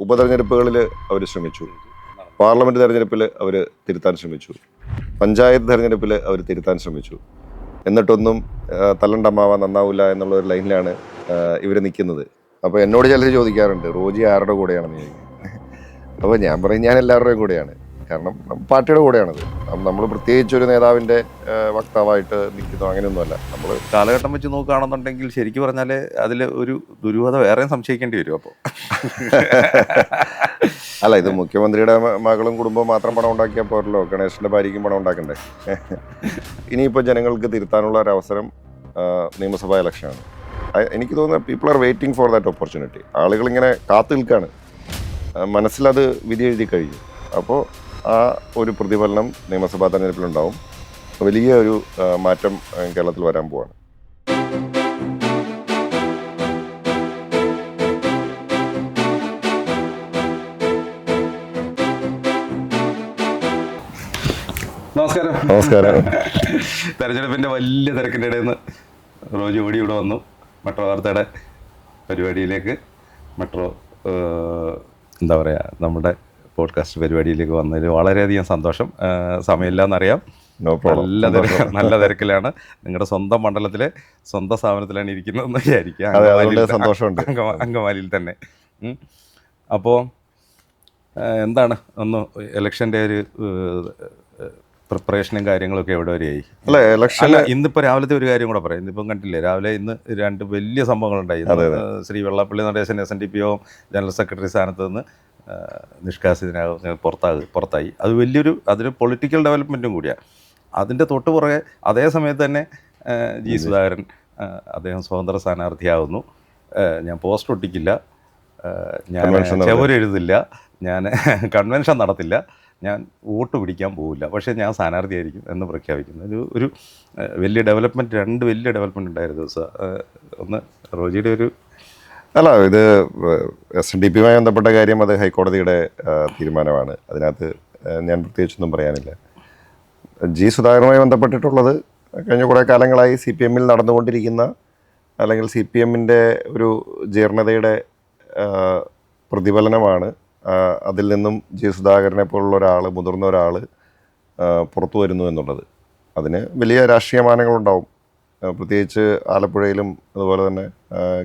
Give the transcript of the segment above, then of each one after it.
ഉപതെരഞ്ഞെടുപ്പുകളിൽ അവർ ശ്രമിച്ചു, പാർലമെൻറ്റ് തെരഞ്ഞെടുപ്പിൽ അവർ തിരുത്താൻ ശ്രമിച്ചു, പഞ്ചായത്ത് തെരഞ്ഞെടുപ്പിൽ അവർ തിരുത്താൻ ശ്രമിച്ചു. എന്നിട്ടൊന്നും തല്ലണ്ടമ്മാവ നന്നാവില്ല എന്നുള്ള ഒരു ലൈനിലാണ് ഇവർ നിൽക്കുന്നത്. അപ്പോൾ എന്നോട് ചിലർ ചോദിക്കാറുണ്ട്, റോജി ആരുടെ കൂടെയാണെന്ന് ചോദിക്കും. അപ്പോൾ ഞാൻ പറയും, ഞാൻ എല്ലാവരുടെയും കൂടെയാണ്. കാരണം പാർട്ടിയുടെ കൂടെയാണത്. നമ്മൾ പ്രത്യേകിച്ച് ഒരു നേതാവിൻ്റെ വക്താവായിട്ട് നിൽക്കുന്നു അങ്ങനെയൊന്നുമല്ല. നമ്മൾ കാലഘട്ടം വെച്ച് നോക്കുകയാണെന്നുണ്ടെങ്കിൽ ശരിക്കും പറഞ്ഞാൽ അതിൽ ഒരു ദുരൂഹത വേറെയും സംശയിക്കേണ്ടി വരും. അപ്പോൾ അല്ല, ഇത് മുഖ്യമന്ത്രിയുടെ മകളും കുടുംബവും മാത്രം പണം ഉണ്ടാക്കിയാൽ പോരല്ലോ, ഗണേശന്റെ ഭാര്യയ്ക്കും പണം ഉണ്ടാക്കണ്ടേ. ഇനിയിപ്പോൾ ജനങ്ങൾക്ക് തിരുത്താനുള്ള ഒരു അവസരം നിയമസഭാ ഇലക്ഷനാണ്. എനിക്ക് തോന്നുന്നത് people are waiting for that opportunity. ആളുകൾ ഇങ്ങനെ കാത്തു നിൽക്കുകയാണ്, മനസ്സിലത് വിധി എഴുതി കഴിഞ്ഞു. അപ്പോൾ ആ ഒരു പ്രതിഫലനം നിയമസഭാ തെരഞ്ഞെടുപ്പിലുണ്ടാവും. വലിയ ഒരു മാറ്റം കേരളത്തിൽ വരാൻ പോവാണ്. നമസ്കാരം. നമസ്കാരം. തെരഞ്ഞെടുപ്പിൻ്റെ വലിയ തിരക്കിൻ്റെ ഇടയിൽ നിന്ന് റോജി ഓടി ഇവിടെ വന്നു മെട്രോ വാർത്തയുടെ പരിപാടിയിലേക്ക്. മെട്രോ എന്താ പറയുക, നമ്മുടെ പോഡ്കാസ്റ്റ് പരിപാടിയിലേക്ക് വന്നതിൽ വളരെയധികം സന്തോഷം. സമയമില്ലാന്നറിയാം, നല്ല തിരക്കിലാണ്. നിങ്ങളുടെ സ്വന്തം മണ്ഡലത്തിലെ സ്വന്തം സ്ഥാപനത്തിലാണ് ഇരിക്കുന്നതെന്ന് വിചാരിക്കുക, അങ്കമാലിയിൽ തന്നെ. അപ്പോൾ എന്താണ് ഒന്ന് ഇലക്ഷൻ്റെ ഒരു പ്രിപ്പറേഷനും കാര്യങ്ങളൊക്കെ എവിടെ വരെയായി? അല്ല, ഇലക്ഷൻ ഇന്നിപ്പോൾ രാവിലത്തെ ഒരു കാര്യം കൂടെ പറയാം. ഇന്നിപ്പം കണ്ടില്ലേ, രാവിലെ ഇന്ന് രണ്ട് വലിയ സംഭവങ്ങളുണ്ടായി. ശ്രീ വെള്ളാപ്പള്ളി നടേശൻ SNDP യോഗം ജനറൽ സെക്രട്ടറി സ്ഥാനത്ത് നിന്ന് നിഷ്കാസിതനാകും പുറത്തായി. അത് അതൊരു പൊളിറ്റിക്കൽ ഡെവലപ്മെൻറ്റും കൂടിയാണ്. അതിൻ്റെ തൊട്ട് പുറകെ അതേ സമയത്ത് തന്നെ ജി സുധാകരൻ അദ്ദേഹം സ്വതന്ത്ര സ്ഥാനാർത്ഥിയാകുന്നു. ഞാൻ പോസ്റ്റർ ഒട്ടിക്കില്ല, ഞാൻ ചുവരെഴുതില്ല, ഞാൻ കൺവെൻഷൻ നടത്തില്ല, ഞാൻ വോട്ട് പിടിക്കാൻ പോവില്ല, പക്ഷേ ഞാൻ സ്ഥാനാർത്ഥിയായിരിക്കും എന്ന് പ്രഖ്യാപിക്കുന്നു. ഒരു വലിയ ഡെവലപ്മെൻറ്റ്, രണ്ട് വലിയ ഡെവലപ്മെൻറ്റ് ഉണ്ടായിരുന്നു. ഒന്ന് റോജിയുടെ ഒരു അല്ല, ഇത് SNDPയുമായി ബന്ധപ്പെട്ട കാര്യം അത് ഹൈക്കോടതിയുടെ തീരുമാനമാണ്. അതിനകത്ത് ഞാൻ പ്രത്യേകിച്ചൊന്നും പറയാനില്ല. ജി സുധാകരനുമായി ബന്ധപ്പെട്ടിട്ടുള്ളത് കഴിഞ്ഞ കുറേ കാലങ്ങളായി CPMൽ നടന്നുകൊണ്ടിരിക്കുന്ന, അല്ലെങ്കിൽ CPMൻ്റെ ഒരു ജീർണതയുടെ പ്രതിഫലനമാണ്. അതിൽ നിന്നും ജി സുധാകരനെ പോലുള്ള ഒരാൾ, മുതിർന്ന ഒരാൾ പുറത്തു വരുന്നു എന്നുള്ളത്. അതിന് വലിയ രാഷ്ട്രീയ മാനങ്ങളുണ്ടാവും. പ്രത്യേകിച്ച് ആലപ്പുഴയിലും അതുപോലെ തന്നെ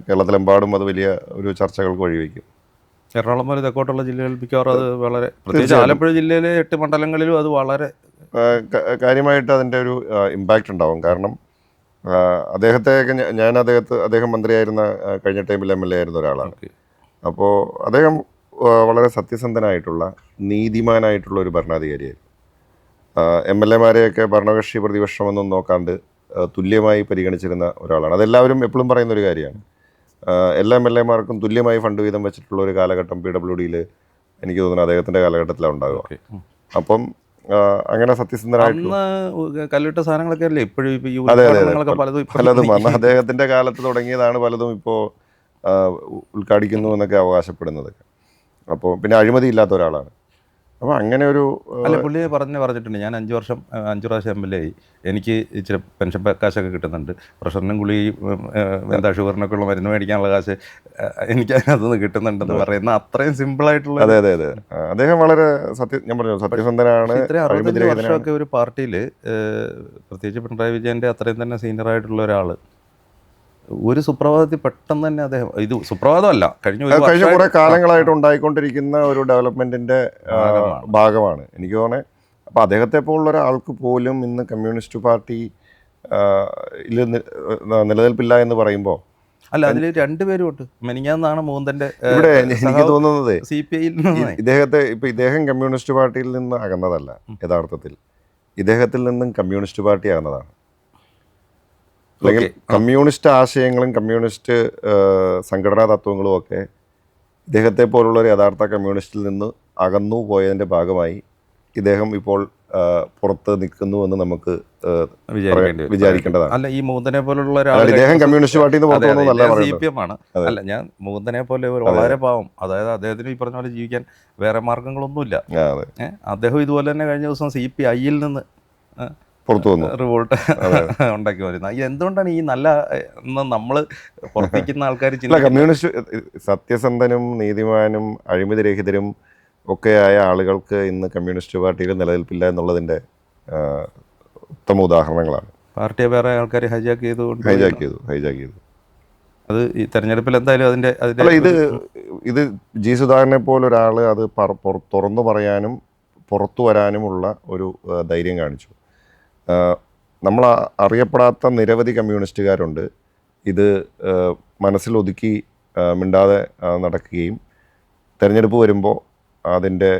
കേരളത്തിലെമ്പാടും അത് വലിയ ഒരു ചർച്ചകൾക്ക് വഴിവെക്കും. എറണാകുളം മുതൽ തെക്കോട്ടുള്ള ജില്ലകളിൽ മിക്കവാറും അത് വളരെ, പ്രത്യേകിച്ച് ആലപ്പുഴ ജില്ലയിലെ 8 മണ്ഡലങ്ങളിലും അത് വളരെ കാര്യമായിട്ട് അതിൻ്റെ ഒരു ഇമ്പാക്റ്റ് ഉണ്ടാവും. കാരണം അദ്ദേഹം മന്ത്രിയായിരുന്ന കഴിഞ്ഞ ടൈമിൽ MLA ആയിരുന്ന ഒരാളാണ്. അപ്പോൾ അദ്ദേഹം വളരെ സത്യസന്ധനായിട്ടുള്ള, നീതിമാനായിട്ടുള്ള ഒരു ഭരണാധികാരിയായിരുന്നു. MLAമാരെയൊക്കെ ഭരണകക്ഷി പ്രതിപക്ഷമൊന്നും നോക്കാണ്ട് തുല്യമായി പരിഗണിച്ചിരുന്ന ഒരാളാണ്. അതെല്ലാവരും എപ്പോഴും പറയുന്നൊരു കാര്യമാണ്. എല്ലാ MLAമാർക്കും തുല്യമായി ഫണ്ട് വീതം വെച്ചിട്ടുള്ള ഒരു കാലഘട്ടം PWDയിൽ എനിക്ക് തോന്നുന്നു അദ്ദേഹത്തിൻ്റെ കാലഘട്ടത്തിലാണ് ഉണ്ടാകുക. അപ്പം അങ്ങനെ സത്യസന്ധനായിട്ടുള്ള കല്ലിട്ട സാധനങ്ങളൊക്കെ അല്ലേ ഇപ്പോഴും പലതും വന്ന് അദ്ദേഹത്തിൻ്റെ കാലത്ത് തുടങ്ങിയതാണ് പലതും ഇപ്പോൾ ഉദ്ഘാടിക്കുന്നു എന്നൊക്കെ അവകാശപ്പെടുന്നതൊക്കെ. അപ്പോൾ പിന്നെ അഴിമതി ഇല്ലാത്ത ഒരാളാണ്. അപ്പോൾ അങ്ങനെ ഒരു പുള്ളിയെ പറഞ്ഞിട്ടുണ്ട്, ഞാൻ 5 പ്രാവശ്യം MLA ആയി, എനിക്ക് ഇച്ചിരി പെൻഷൻ കാശൊക്കെ കിട്ടുന്നുണ്ട്, പ്രഷറിനും ഗുളി എന്താ ഷുഗറിനൊക്കെ ഉള്ള മരുന്ന് മേടിക്കാനുള്ള കാശ് എനിക്ക് അതിനകത്തുനിന്ന് കിട്ടുന്നുണ്ടെന്ന് പറയുന്ന അത്രയും സിമ്പിളായിട്ടുള്ള. അതെ. അദ്ദേഹം വളരെ ഞാൻ പറഞ്ഞു സത്യസന്ധനാണ്. ഇത്രയും 65 വർഷമൊക്കെ ഒരു പാർട്ടിയിൽ, പ്രത്യേകിച്ച് പിണറായി വിജയൻ്റെ അത്രയും തന്നെ സീനിയറായിട്ടുള്ള ഒരാൾ ഒരു സുപ്രഭാതത്തിൽ പെട്ടെന്ന് തന്നെ അദ്ദേഹം, ഇത് സുപ്രഭാതമല്ല, കഴിഞ്ഞ കുറേ കാലങ്ങളായിട്ട് ഉണ്ടായിക്കൊണ്ടിരിക്കുന്ന ഒരു ഡെവലപ്മെൻറ്റിൻ്റെ ഭാഗമാണ് എനിക്ക് തോന്നുന്നത്. അപ്പോൾ അദ്ദേഹത്തെ പോലുള്ള ഒരാൾക്ക് പോലും ഇന്ന് കമ്മ്യൂണിസ്റ്റ് പാർട്ടി നിലനിൽപ്പില്ല എന്ന് പറയുമ്പോൾ, അല്ല, അതിൽ 2 പേരും ഉണ്ട്. മെനിങ്ങാന്നാണ് മൂന്തൻ്റെ ഇവിടെ എനിക്ക് തോന്നുന്നത് CPIയിൽ ഇദ്ദേഹം കമ്മ്യൂണിസ്റ്റ് പാർട്ടിയിൽ നിന്ന് അകന്നതല്ല. യഥാർത്ഥത്തിൽ ഇദ്ദേഹത്തിൽ നിന്നും കമ്മ്യൂണിസ്റ്റ് പാർട്ടി ആകുന്നതാണ്. അല്ലെങ്കിൽ കമ്മ്യൂണിസ്റ്റ് ആശയങ്ങളും കമ്മ്യൂണിസ്റ്റ് സംഘടനാ തത്വങ്ങളും ഒക്കെ ഇദ്ദേഹത്തെ പോലുള്ള ഒരു യഥാർത്ഥ കമ്മ്യൂണിസ്റ്റിൽ നിന്ന് അകന്നു പോയതിൻ്റെ ഭാഗമായി ഇദ്ദേഹം ഇപ്പോൾ പുറത്ത് നിൽക്കുന്നു എന്ന് നമുക്ക് വിചാരിക്കേണ്ടതാണ്. അല്ല, ഈ മൂന്തനെ പോലുള്ള ഒരാൾ ഇദ്ദേഹം കമ്മ്യൂണിസ്റ്റ് പാർട്ടിയിൽ നിന്ന് പുറത്തു CPM ആണ്. അല്ല, ഞാൻ മൂന്തനെ പോലെ വളരെ പാവം, അതായത് അദ്ദേഹത്തിന് ഈ പറഞ്ഞ പോലെ ജീവിക്കാൻ വേറെ മാർഗങ്ങളൊന്നുമില്ല. അദ്ദേഹം ഇതുപോലെ തന്നെ കഴിഞ്ഞ ദിവസം CPIയിൽ നിന്ന് പുറത്തു വന്നു. റിവോൾട്ട് ഉണ്ടാക്കി വരുന്നത്. എന്തുകൊണ്ടാണ് ഈ നല്ല നമ്മൾ പുറത്തേക്കുന്ന ആൾക്കാർ കമ്മ്യൂണിസ്റ്റ് സത്യസന്ധനും നീതിമാനും അഴിമതിരഹിതരും ഒക്കെയായ ആളുകൾക്ക് ഇന്ന് കമ്മ്യൂണിസ്റ്റ് പാർട്ടിയിൽ നിലനിൽപ്പില്ല എന്നുള്ളതിൻ്റെ ഉത്തമ ഉദാഹരണങ്ങളാണ്. പാർട്ടിയെ വേറെ ആൾക്കാർ ഹൈജാക്ക് ചെയ്തു. അത് ഈ തെരഞ്ഞെടുപ്പിൽ എന്തായാലും അതിൻ്റെ അല്ല, ഇത് ജി സുധാകരനെ പോലെ ഒരാൾ അത് തുറന്നു പറയാനും പുറത്തു വരാനുമുള്ള ഒരു ധൈര്യം കാണിച്ചു. നമ്മൾ അറിയപ്പെടാത്ത നിരവധി കമ്മ്യൂണിസ്റ്റുകാരുണ്ട്. ഇത് മനസ്സിലൊതുക്കി മിണ്ടാതെ നടക്കുകയും തെരഞ്ഞെടുപ്പ് വരുമ്പോൾ അതിൻ്റെ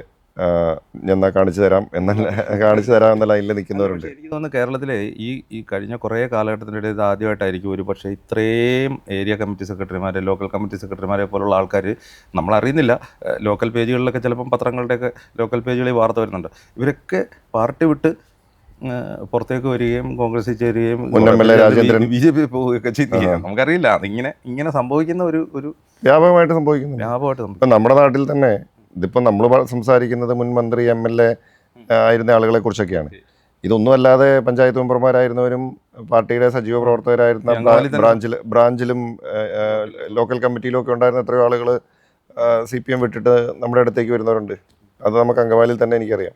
ഞാൻ കാണിച്ചു തരാം എന്ന ലൈനിൽ നിൽക്കുന്നവരുണ്ട്. എനിക്ക് തോന്നുന്നു കേരളത്തിലെ ഈ കഴിഞ്ഞ കുറേ കാലഘട്ടത്തിനിടെ ഇത് ആദ്യമായിട്ടായിരിക്കും ഒരു പക്ഷേ ഇത്രയും ഏരിയ കമ്മിറ്റി സെക്രട്ടറിമാരെ, ലോക്കൽ കമ്മിറ്റി സെക്രട്ടറിമാരെ പോലുള്ള ആൾക്കാർ നമ്മളറിയുന്നില്ല. ലോക്കൽ പേജുകളിലൊക്കെ ചിലപ്പം പത്രങ്ങളുടെയൊക്കെ ലോക്കൽ പേജുകളിൽ വാർത്ത വരുന്നുണ്ട്. ഇവരൊക്കെ പാർട്ടി വിട്ട് പുറത്തേക്ക് വരികയും കോൺഗ്രസിൽ ചേരുകയും BJP പോവുകയൊക്കെ ചെയ്യുക. നമുക്കറിയില്ല. അതിങ്ങനെ സംഭവിക്കുന്ന ഒരു വ്യാപകമായിട്ട് സംഭവിക്കുന്നു. നമ്മുടെ നാട്ടിൽ തന്നെ ഇതിപ്പോൾ നമ്മൾ സംസാരിക്കുന്നത് മുൻ മന്ത്രി MLA ആയിരുന്ന ആളുകളെ കുറിച്ചൊക്കെയാണ്. ഇതൊന്നും അല്ലാതെ പഞ്ചായത്ത് മെമ്പർമാരായിരുന്നവരും പാർട്ടിയുടെ സജീവ പ്രവർത്തകരായിരുന്ന ബ്രാഞ്ചിലും ലോക്കൽ കമ്മിറ്റിയിലും ഒക്കെ ഉണ്ടായിരുന്ന എത്രയോ ആളുകൾ CPM വിട്ടിട്ട് നമ്മുടെ അടുത്തേക്ക് വരുന്നവരുണ്ട്. അത് നമുക്ക് അങ്കമാലിയിൽ തന്നെ എനിക്കറിയാം.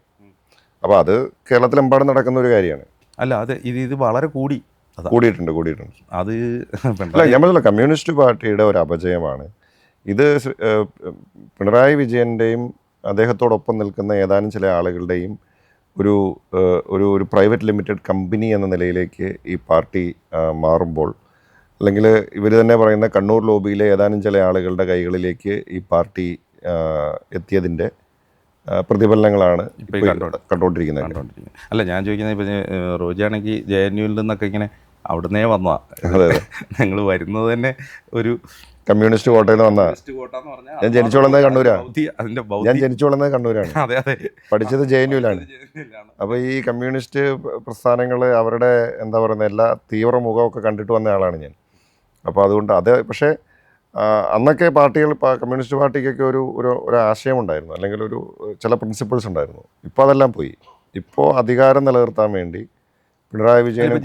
അപ്പോൾ അത് കേരളത്തിലെമ്പാടും നടക്കുന്ന ഒരു കാര്യമാണ്. അല്ല, അത് ഇത് വളരെ കൂടിയിട്ടുണ്ട്. അത് നമ്മളല്ല, കമ്മ്യൂണിസ്റ്റ് പാർട്ടിയുടെ ഒരു അപജയമാണ് ഇത്. പിണറായി വിജയൻ്റെയും അദ്ദേഹത്തോടൊപ്പം നിൽക്കുന്ന ഏതാനും ചില ആളുകളുടെയും ഒരു പ്രൈവറ്റ് ലിമിറ്റഡ് കമ്പനി എന്ന നിലയിലേക്ക് ഈ പാർട്ടി മാറുമ്പോൾ, അല്ലെങ്കിൽ ഇവർ തന്നെ പറയുന്ന കണ്ണൂർ ലോബിയിലെ ഏതാനും ചില ആളുകളുടെ കൈകളിലേക്ക് ഈ പാർട്ടി എത്തിയതിൻ്റെ പ്രതിഫലനങ്ങളാണ് കണ്ടുകൊണ്ടിരിക്കുന്നത്. അല്ല, ഞാൻ ചോദിക്കുന്നത് ഇപ്പോൾ റോജിയാണെങ്കിൽ JNUവിൽ നിന്നൊക്കെ ഇങ്ങനെ അവിടുന്നേ വന്നതാണ്. ഞങ്ങൾ വരുന്നത് തന്നെ ഒരു കമ്മ്യൂണിസ്റ്റ് കോട്ടയിൽ നിന്ന് വന്ന. ഞാൻ ജനിച്ചു വളർന്നത് കണ്ണൂരാണ്. പഠിച്ചത് JNUവിലാണ്. അപ്പോൾ ഈ കമ്മ്യൂണിസ്റ്റ് പ്രസ്ഥാനങ്ങൾ അവരുടെ എന്താ പറയുന്നത് എല്ലാ തീവ്ര മുഖമൊക്കെ കണ്ടിട്ട് വന്ന ആളാണ് ഞാൻ. അപ്പോൾ അതുകൊണ്ട് പക്ഷേ അന്നൊക്കെ കമ്മ്യൂണിസ്റ്റ് പാർട്ടിക്കൊക്കെ ഒരു ആശയമുണ്ടായിരുന്നു, അല്ലെങ്കിൽ ചില പ്രിൻസിപ്പിൾസ് ഉണ്ടായിരുന്നു. ഇപ്പോൾ അതെല്ലാം പോയി. ഇപ്പോൾ അധികാരം നിലനിർത്താൻ വേണ്ടി പിണറായി വിജയനെ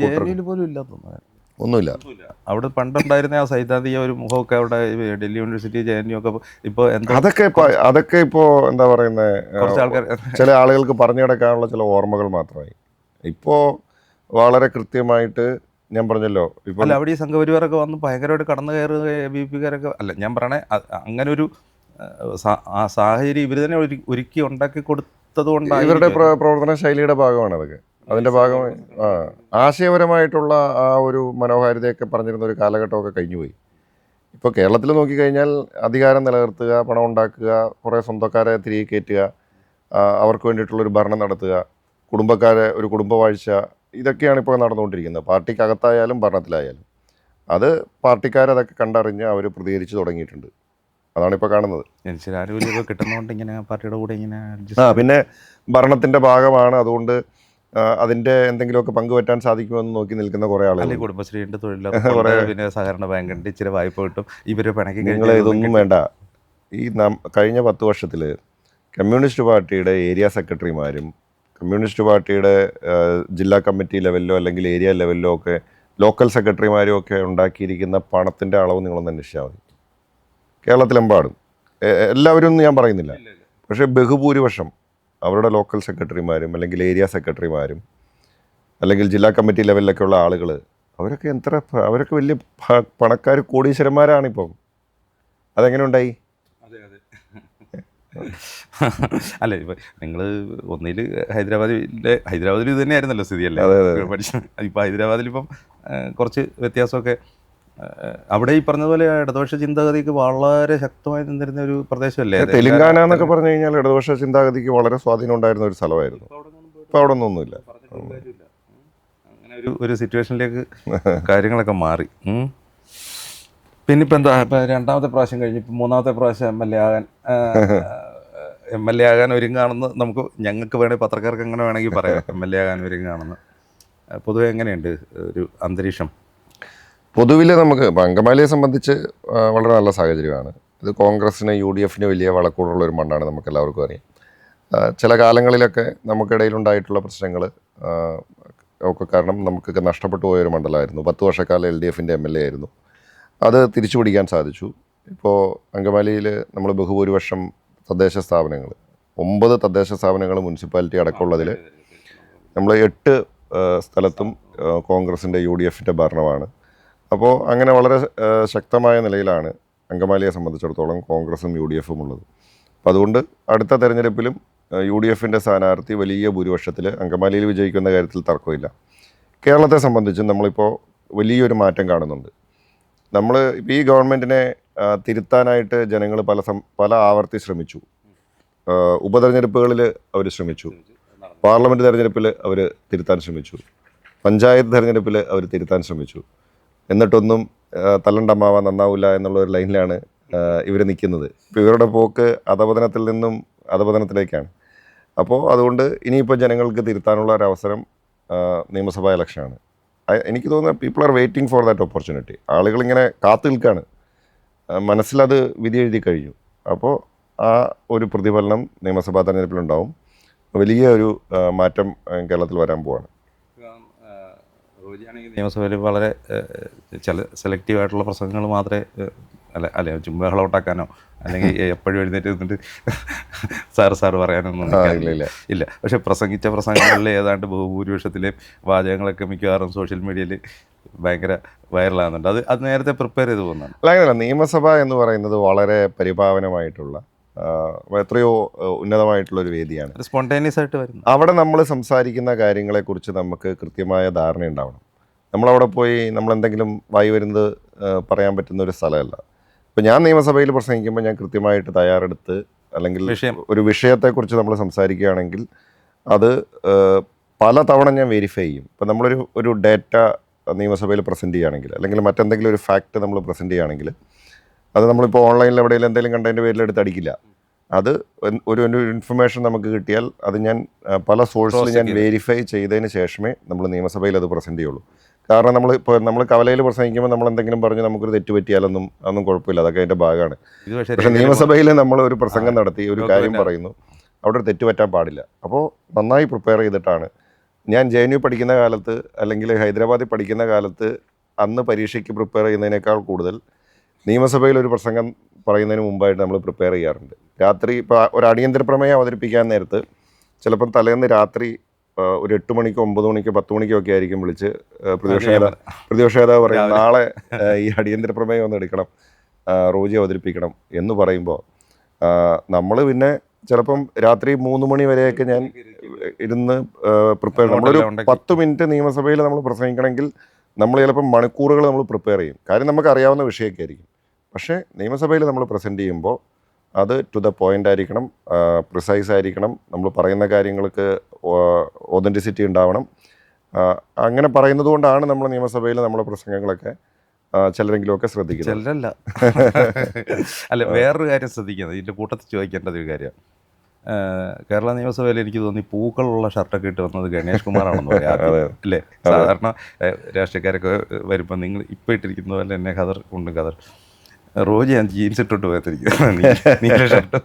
ഒന്നുമില്ല. അവിടെ പണ്ടുണ്ടായിരുന്ന ആ സൈദ്ധാന്തിക ഒരു മുഖമൊക്കെ അവിടെ ഡൽഹി യൂണിവേഴ്സിറ്റി JNU ഒക്കെ ഇപ്പോൾ അതൊക്കെ ഇപ്പോൾ എന്താ പറയുന്നത്, കുറച്ച് ആൾക്കാർ ചില ആളുകൾക്ക് പറഞ്ഞു കിടക്കാനുള്ള ചില ഓർമ്മകൾ മാത്രമായി. ഇപ്പോൾ വളരെ കൃത്യമായിട്ട് ഞാൻ പറഞ്ഞല്ലോ. ഇപ്പോൾ അല്ല, അവിടെ ഈ സംഘപരിവാരൊക്കെ വന്ന് ഭയങ്കരമായിട്ട് കടന്നു കയറുക, ABP-കാരൊക്കെ അല്ല ഞാൻ പറയണേ, അങ്ങനെ ഒരു സാഹചര്യം ഇവർ തന്നെ ഒരുക്കി ഉണ്ടാക്കി കൊടുത്തത് കൊണ്ടാണ്. ഇവരുടെ പ്രവർത്തന ശൈലിയുടെ ഭാഗമാണ് അതൊക്കെ. അതിൻ്റെ ഭാഗമായി ആശയപരമായിട്ടുള്ള ആ ഒരു മനോഹാരിതയൊക്കെ പറഞ്ഞിരുന്ന ഒരു കാലഘട്ടമൊക്കെ കഴിഞ്ഞുപോയി. ഇപ്പോൾ കേരളത്തിൽ നോക്കിക്കഴിഞ്ഞാൽ അധികാരം നിലനിർത്തുക, പണം ഉണ്ടാക്കുക, കുറേ സ്വന്തക്കാരെ തിരികെ കയറ്റുക, അവർക്ക് വേണ്ടിയിട്ടുള്ളൊരു ഭരണം നടത്തുക, ഒരു കുടുംബവാഴ്ച, ഇതൊക്കെയാണ് ഇപ്പോൾ നടന്നുകൊണ്ടിരിക്കുന്നത്. പാർട്ടിക്കകത്തായാലും ഭരണത്തിലായാലും അത് പാർട്ടിക്കാരതൊക്കെ കണ്ടറിഞ്ഞ് അവർ പ്രതികരിച്ച് തുടങ്ങിയിട്ടുണ്ട്. അതാണിപ്പോൾ കാണുന്നത്. കിട്ടുന്നതുകൊണ്ട് ഇങ്ങനെ പാർട്ടിയുടെ കൂടെ ഇങ്ങനെ പിന്നെ ഭരണത്തിൻ്റെ ഭാഗമാണ്, അതുകൊണ്ട് അതിൻ്റെ എന്തെങ്കിലുമൊക്കെ പങ്കുപറ്റാൻ സാധിക്കുമെന്ന് നോക്കി നിൽക്കുന്ന കുറേ ആളുകൾ. കുടുംബശ്രീൻ്റെ തൊഴിലുറപ്പ്, പിന്നെ സഹകരണ ബാങ്കിൻ്റെ ഇച്ചിരി വായ്പ കിട്ടും, ഇവർ പിണക്കി. നിങ്ങൾ ഇതൊന്നും വേണ്ട. ഈ കഴിഞ്ഞ 10 വർഷത്തിൽ കമ്മ്യൂണിസ്റ്റ് പാർട്ടിയുടെ ഏരിയ സെക്രട്ടറിമാരും കമ്മ്യൂണിസ്റ്റ് പാർട്ടിയുടെ ജില്ലാ കമ്മിറ്റി ലെവലിലോ അല്ലെങ്കിൽ ഏരിയ ലെവലിലോ ഒക്കെ ലോക്കൽ സെക്രട്ടറിമാരും ഒക്കെ ഉണ്ടാക്കിയിരിക്കുന്ന പണത്തിൻ്റെ അളവ് നിങ്ങളൊന്ന് അന്വേഷിച്ചാൽ മതി. കേരളത്തിലെമ്പാടും എല്ലാവരും ഞാൻ പറയുന്നില്ല, പക്ഷേ ബഹുഭൂരിപക്ഷം അവരുടെ ലോക്കൽ സെക്രട്ടറിമാരും അല്ലെങ്കിൽ ഏരിയ സെക്രട്ടറിമാരും അല്ലെങ്കിൽ ജില്ലാ കമ്മിറ്റി ലെവലിലൊക്കെ ഉള്ള ആളുകൾ അവരൊക്കെ വലിയ പണക്കാർ, കോടീശ്വരന്മാരാണിപ്പം. അതെങ്ങനെ ഉണ്ടായി? അല്ല, ഇപ്പം നിങ്ങൾ ഒന്നിൽ ഹൈദരാബാദിൽ ഇത് തന്നെയായിരുന്നല്ലോ സ്ഥിതിയല്ലേ പഠിച്ചു. ഇപ്പം ഹൈദരാബാദിലിപ്പം കുറച്ച് വ്യത്യാസമൊക്കെ. അവിടെ ഈ പറഞ്ഞതുപോലെ ഇടതുപക്ഷ ചിന്താഗതിക്ക് വളരെ ശക്തമായി നിന്നിരുന്ന ഒരു പ്രദേശമല്ലേ തെലങ്കാന എന്നൊക്കെ പറഞ്ഞു കഴിഞ്ഞാൽ. ഇടതുപക്ഷ ചിന്താഗതിക്ക് വളരെ സ്വാധീനം ഉണ്ടായിരുന്ന ഒരു സ്ഥലമായിരുന്നു. ഇപ്പം അവിടെ ഒന്നുമില്ല. അങ്ങനെ ഒരു സിറ്റുവേഷനിലേക്ക് കാര്യങ്ങളൊക്കെ മാറി. പിന്നെ ഇപ്പം എന്താ, ഇപ്പം രണ്ടാമത്തെ പ്രാവശ്യം കഴിഞ്ഞ് ഇപ്പം മൂന്നാമത്തെ പ്രാവശ്യം MLA ആകാൻ ഒരുങ്ങാണെന്ന് ഞങ്ങൾക്ക് വേണമെങ്കിൽ പത്രക്കാർക്ക് അങ്ങനെ വേണമെങ്കിൽ പറയാം. MLA ആകാൻ ഒരുങ്ങാണെന്ന്. പൊതുവെ എങ്ങനെയുണ്ട് ഒരു അന്തരീക്ഷം? പൊതുവിൽ നമുക്ക് അങ്കമാലിയെ സംബന്ധിച്ച് വളരെ നല്ല സാഹചര്യമാണ്. ഇത് കോൺഗ്രസ്സിന് UDF-ന് വലിയ വളക്കൂടുള്ള ഒരു മണ്ണാണ്, നമുക്ക് എല്ലാവർക്കും അറിയാം. ചില കാലങ്ങളിലൊക്കെ നമുക്കിടയിലുണ്ടായിട്ടുള്ള പ്രശ്നങ്ങൾ ഒക്കെ കാരണം നമുക്കൊക്കെ നഷ്ടപ്പെട്ടു പോയൊരു മണ്ഡലമായിരുന്നു. 10 വർഷക്കാലം LDFൻ്റെ MLA ആയിരുന്നു. അത് തിരിച്ചു പിടിക്കാൻ സാധിച്ചു. ഇപ്പോൾ അങ്കമാലിയിൽ നമ്മൾ ബഹുഭൂരിപക്ഷം തദ്ദേശ സ്ഥാപനങ്ങൾ 9 തദ്ദേശ സ്ഥാപനങ്ങൾ മുനിസിപ്പാലിറ്റി അടക്കമുള്ളതിൽ നമ്മൾ 8 സ്ഥലത്തും കോൺഗ്രസിൻ്റെ UDFൻ്റെ ഭരണമാണ്. അപ്പോൾ അങ്ങനെ വളരെ ശക്തമായ നിലയിലാണ് അങ്കമാലിയെ സംബന്ധിച്ചിടത്തോളം കോൺഗ്രസും UDFും ഉള്ളത്. അപ്പോൾ അതുകൊണ്ട് അടുത്ത തെരഞ്ഞെടുപ്പിലും UDFൻ്റെ സ്ഥാനാർത്ഥി വലിയ ഭൂരിപക്ഷത്തിൽ അങ്കമാലിയിൽ വിജയിക്കുന്ന കാര്യത്തിൽ തർക്കമില്ല. കേരളത്തെ സംബന്ധിച്ച് നമ്മളിപ്പോൾ വലിയൊരു മാറ്റം കാണുന്നുണ്ട്. നമ്മൾ ഈ ഗവൺമെൻറ്റിനെ തിരുത്താനായിട്ട് ജനങ്ങൾ പല ആവർത്തി ശ്രമിച്ചു. ഉപതെരഞ്ഞെടുപ്പുകളിൽ അവർ ശ്രമിച്ചു, പാർലമെൻറ്റ് തെരഞ്ഞെടുപ്പിൽ അവർ തിരുത്താൻ ശ്രമിച്ചു, പഞ്ചായത്ത് തെരഞ്ഞെടുപ്പിൽ അവർ തിരുത്താൻ ശ്രമിച്ചു. എന്നിട്ടൊന്നും തല്ലണ്ടമ്മാവ നന്നാവില്ല എന്നുള്ള ഒരു ലൈനിലാണ് ഇവർ നിൽക്കുന്നത്. ഇപ്പോൾ ഇവരുടെ പോക്ക് അധപതനത്തിൽ നിന്നും അധപതനത്തിലേക്കാണ്. അപ്പോൾ അതുകൊണ്ട് ഇനിയിപ്പോൾ ജനങ്ങൾക്ക് തിരുത്താനുള്ള ഒരു അവസരം നിയമസഭാ ഇലക്ഷനാണ്. എനിക്ക് തോന്നുന്നത് people are waiting for that opportunity. ആളുകളിങ്ങനെ കാത്തു നിൽക്കുകയാണ്. മനസ്സിലത് വിധി എഴുതി കഴിഞ്ഞു. അപ്പോൾ ആ ഒരു പ്രതിഫലനം നിയമസഭാ തെരഞ്ഞെടുപ്പിലുണ്ടാവും. വലിയ ഒരു മാറ്റം കേരളത്തിൽ വരാൻ പോവാണ്. നിയമസഭയിൽ വളരെ സെലക്റ്റീവായിട്ടുള്ള പ്രസംഗങ്ങൾ മാത്രമേ അല്ലെ ബഹളം ഉണ്ടാക്കാനോ അല്ലെങ്കിൽ എപ്പോഴും എഴുന്നേറ്റ് നിന്നിട്ട് സാറ് പറയാനൊന്നും ഇല്ല. പക്ഷെ പ്രസംഗിച്ച പ്രസംഗങ്ങളിൽ ഏതാണ്ട് ബഹുഭൂരിപക്ഷത്തിലെ വാചകങ്ങളൊക്കെ മിക്കവാറും സോഷ്യൽ മീഡിയയിൽ ഭയങ്കര വൈറലാകുന്നുണ്ട്. അത് നേരത്തെ പ്രിപ്പയർ ചെയ്ത് പോകുന്നതാണ്. അല്ല, അങ്ങനെയല്ല. നിയമസഭ എന്ന് പറയുന്നത് വളരെ പരിപാവനമായിട്ടുള്ള എത്രയോ ഉന്നതമായിട്ടുള്ളൊരു വേദിയാണ്. സ്പോണ്ടേനിയസ് ആയിട്ട് വരുന്നു. അവിടെ നമ്മൾ സംസാരിക്കുന്ന കാര്യങ്ങളെക്കുറിച്ച് നമുക്ക് കൃത്യമായ ധാരണ ഉണ്ടാവണം. നമ്മളവിടെ പോയി നമ്മളെന്തെങ്കിലും വായി വരുന്നത് പറയാൻ പറ്റുന്ന ഒരു സ്ഥലമല്ല. ഇപ്പോൾ ഞാൻ നിയമസഭയിൽ പ്രസംഗിക്കുമ്പോൾ ഞാൻ കൃത്യമായിട്ട് തയ്യാറെടുത്ത് അല്ലെങ്കിൽ ഒരു വിഷയത്തെക്കുറിച്ച് നമ്മൾ സംസാരിക്കുകയാണെങ്കിൽ അത് പല തവണ ഞാൻ വെരിഫൈ ചെയ്യും. ഇപ്പോൾ നമ്മളൊരു ഡേറ്റ നിയമസഭയിൽ പ്രസൻറ്റ് ചെയ്യുകയാണെങ്കിൽ അല്ലെങ്കിൽ മറ്റെന്തെങ്കിലും ഒരു ഫാക്റ്റ് നമ്മൾ പ്രസൻറ്റ് ചെയ്യുകയാണെങ്കിൽ അത് നമ്മളിപ്പോൾ ഓൺലൈനിൽ എവിടെയെങ്കിലും എന്തെങ്കിലും കണ്ടതിൻ്റെ പേരിൽ എടുത്ത് അടിക്കില്ല. അത് ഒരു ഇൻഫർമേഷൻ നമുക്ക് കിട്ടിയാൽ അത് ഞാൻ പല സോഴ്സിൽ ഞാൻ വെരിഫൈ ചെയ്തതിന് ശേഷമേ നമ്മൾ നിയമസഭയിൽ അത് പ്രസൻറ്റ് ചെയ്യുള്ളൂ. കാരണം നമ്മൾ കവലയിൽ പ്രസംഗിക്കുമ്പോൾ നമ്മൾ എന്തെങ്കിലും പറഞ്ഞ് നമുക്കൊരു തെറ്റ് പറ്റിയാലൊന്നും അതൊന്നും കുഴപ്പമില്ല, അതൊക്കെ അതിൻ്റെ ഭാഗമാണ്. പക്ഷേ നിയമസഭയിൽ നമ്മൾ ഒരു പ്രസംഗം നടത്തി ഒരു കാര്യം പറയുന്നു, അവിടെ ഒരു തെറ്റ് പറ്റാൻ പാടില്ല. അപ്പോൾ നന്നായി പ്രിപ്പയർ ചെയ്തിട്ടാണ് ഞാൻ JNU പഠിക്കുന്ന കാലത്ത് അല്ലെങ്കിൽ ഹൈദരാബാദിൽ പഠിക്കുന്ന കാലത്ത് അന്ന് പരീക്ഷയ്ക്ക് പ്രിപ്പയർ ചെയ്യുന്നതിനേക്കാൾ കൂടുതൽ നിയമസഭയിൽ ഒരു പ്രസംഗം പറയുന്നതിന് മുമ്പായിട്ട് നമ്മൾ പ്രിപ്പയർ ചെയ്യാറുണ്ട്. രാത്രി ഇപ്പോൾ ഒരു അടിയന്തര പ്രമേയം അവതരിപ്പിക്കാൻ നേരത്ത് ചിലപ്പം തലേന്ന് രാത്രി ഒരു 8 മണിക്കോ 9 മണിക്കോ 10 മണിക്കോ ഒക്കെ ആയിരിക്കും വിളിച്ച് പ്രതിപക്ഷ നേതാവ് പറയും നാളെ ഈ അടിയന്തര പ്രമേയം ഒന്ന് എടുക്കണം, റോജി അവതരിപ്പിക്കണം എന്ന് പറയുമ്പോൾ നമ്മൾ പിന്നെ ചിലപ്പം രാത്രി 3 മണി വരെയൊക്കെ ഞാൻ ഇരുന്ന് പ്രിപ്പയർ. നമ്മളൊരു 10 മിനിറ്റ് നിയമസഭയിൽ നമ്മൾ പ്രസംഗിക്കണമെങ്കിൽ നമ്മൾ ചിലപ്പം മണിക്കൂറുകൾ നമ്മൾ പ്രിപ്പയർ ചെയ്യും. കാര്യം നമുക്ക് അറിയാവുന്ന വിഷയമൊക്കെ ആയിരിക്കും. പക്ഷേ നിയമസഭയിൽ നമ്മൾ പ്രസൻറ്റ് ചെയ്യുമ്പോൾ അത് ടു ദ പോയിൻ്റ് ആയിരിക്കണം, പ്രിസൈസ് ആയിരിക്കണം. നമ്മൾ പറയുന്ന കാര്യങ്ങൾക്ക് ഒതൻറ്റിസിറ്റി ഉണ്ടാവണം. അങ്ങനെ പറയുന്നത് കൊണ്ടാണ് നമ്മൾ നിയമസഭയിൽ നമ്മളെ പ്രസംഗങ്ങളൊക്കെ ചിലരെങ്കിലുമൊക്കെ ശ്രദ്ധിക്കുന്നത്. ചിലരല്ല. അല്ല, വേറൊരു കാര്യം ശ്രദ്ധിക്കുന്നത് ഇതിൻ്റെ കൂട്ടത്തിൽ ചോദിക്കേണ്ടത് ഒരു കാര്യം. കേരള നിയമസഭയിൽ എനിക്ക് തോന്നി പൂക്കളുള്ള ഷർട്ടൊക്കെ ഇട്ട് വന്നത് ഗണേഷ് കുമാറാണെന്ന് പറയാം അല്ലേ? സാധാരണ രാഷ്ട്രീയക്കാരൊക്കെ വരുമ്പോൾ നിങ്ങൾ ഇപ്പോൾ ഇട്ടിരിക്കുന്ന പോലെ തന്നെ ഖദർ ഉണ്ട്. ഖദർ റോജ് ഞാൻ ജീൻസ് ഇട്ടിട്ട് പോയത്തിരിക്കുന്നത്, നീല ഷർട്ടും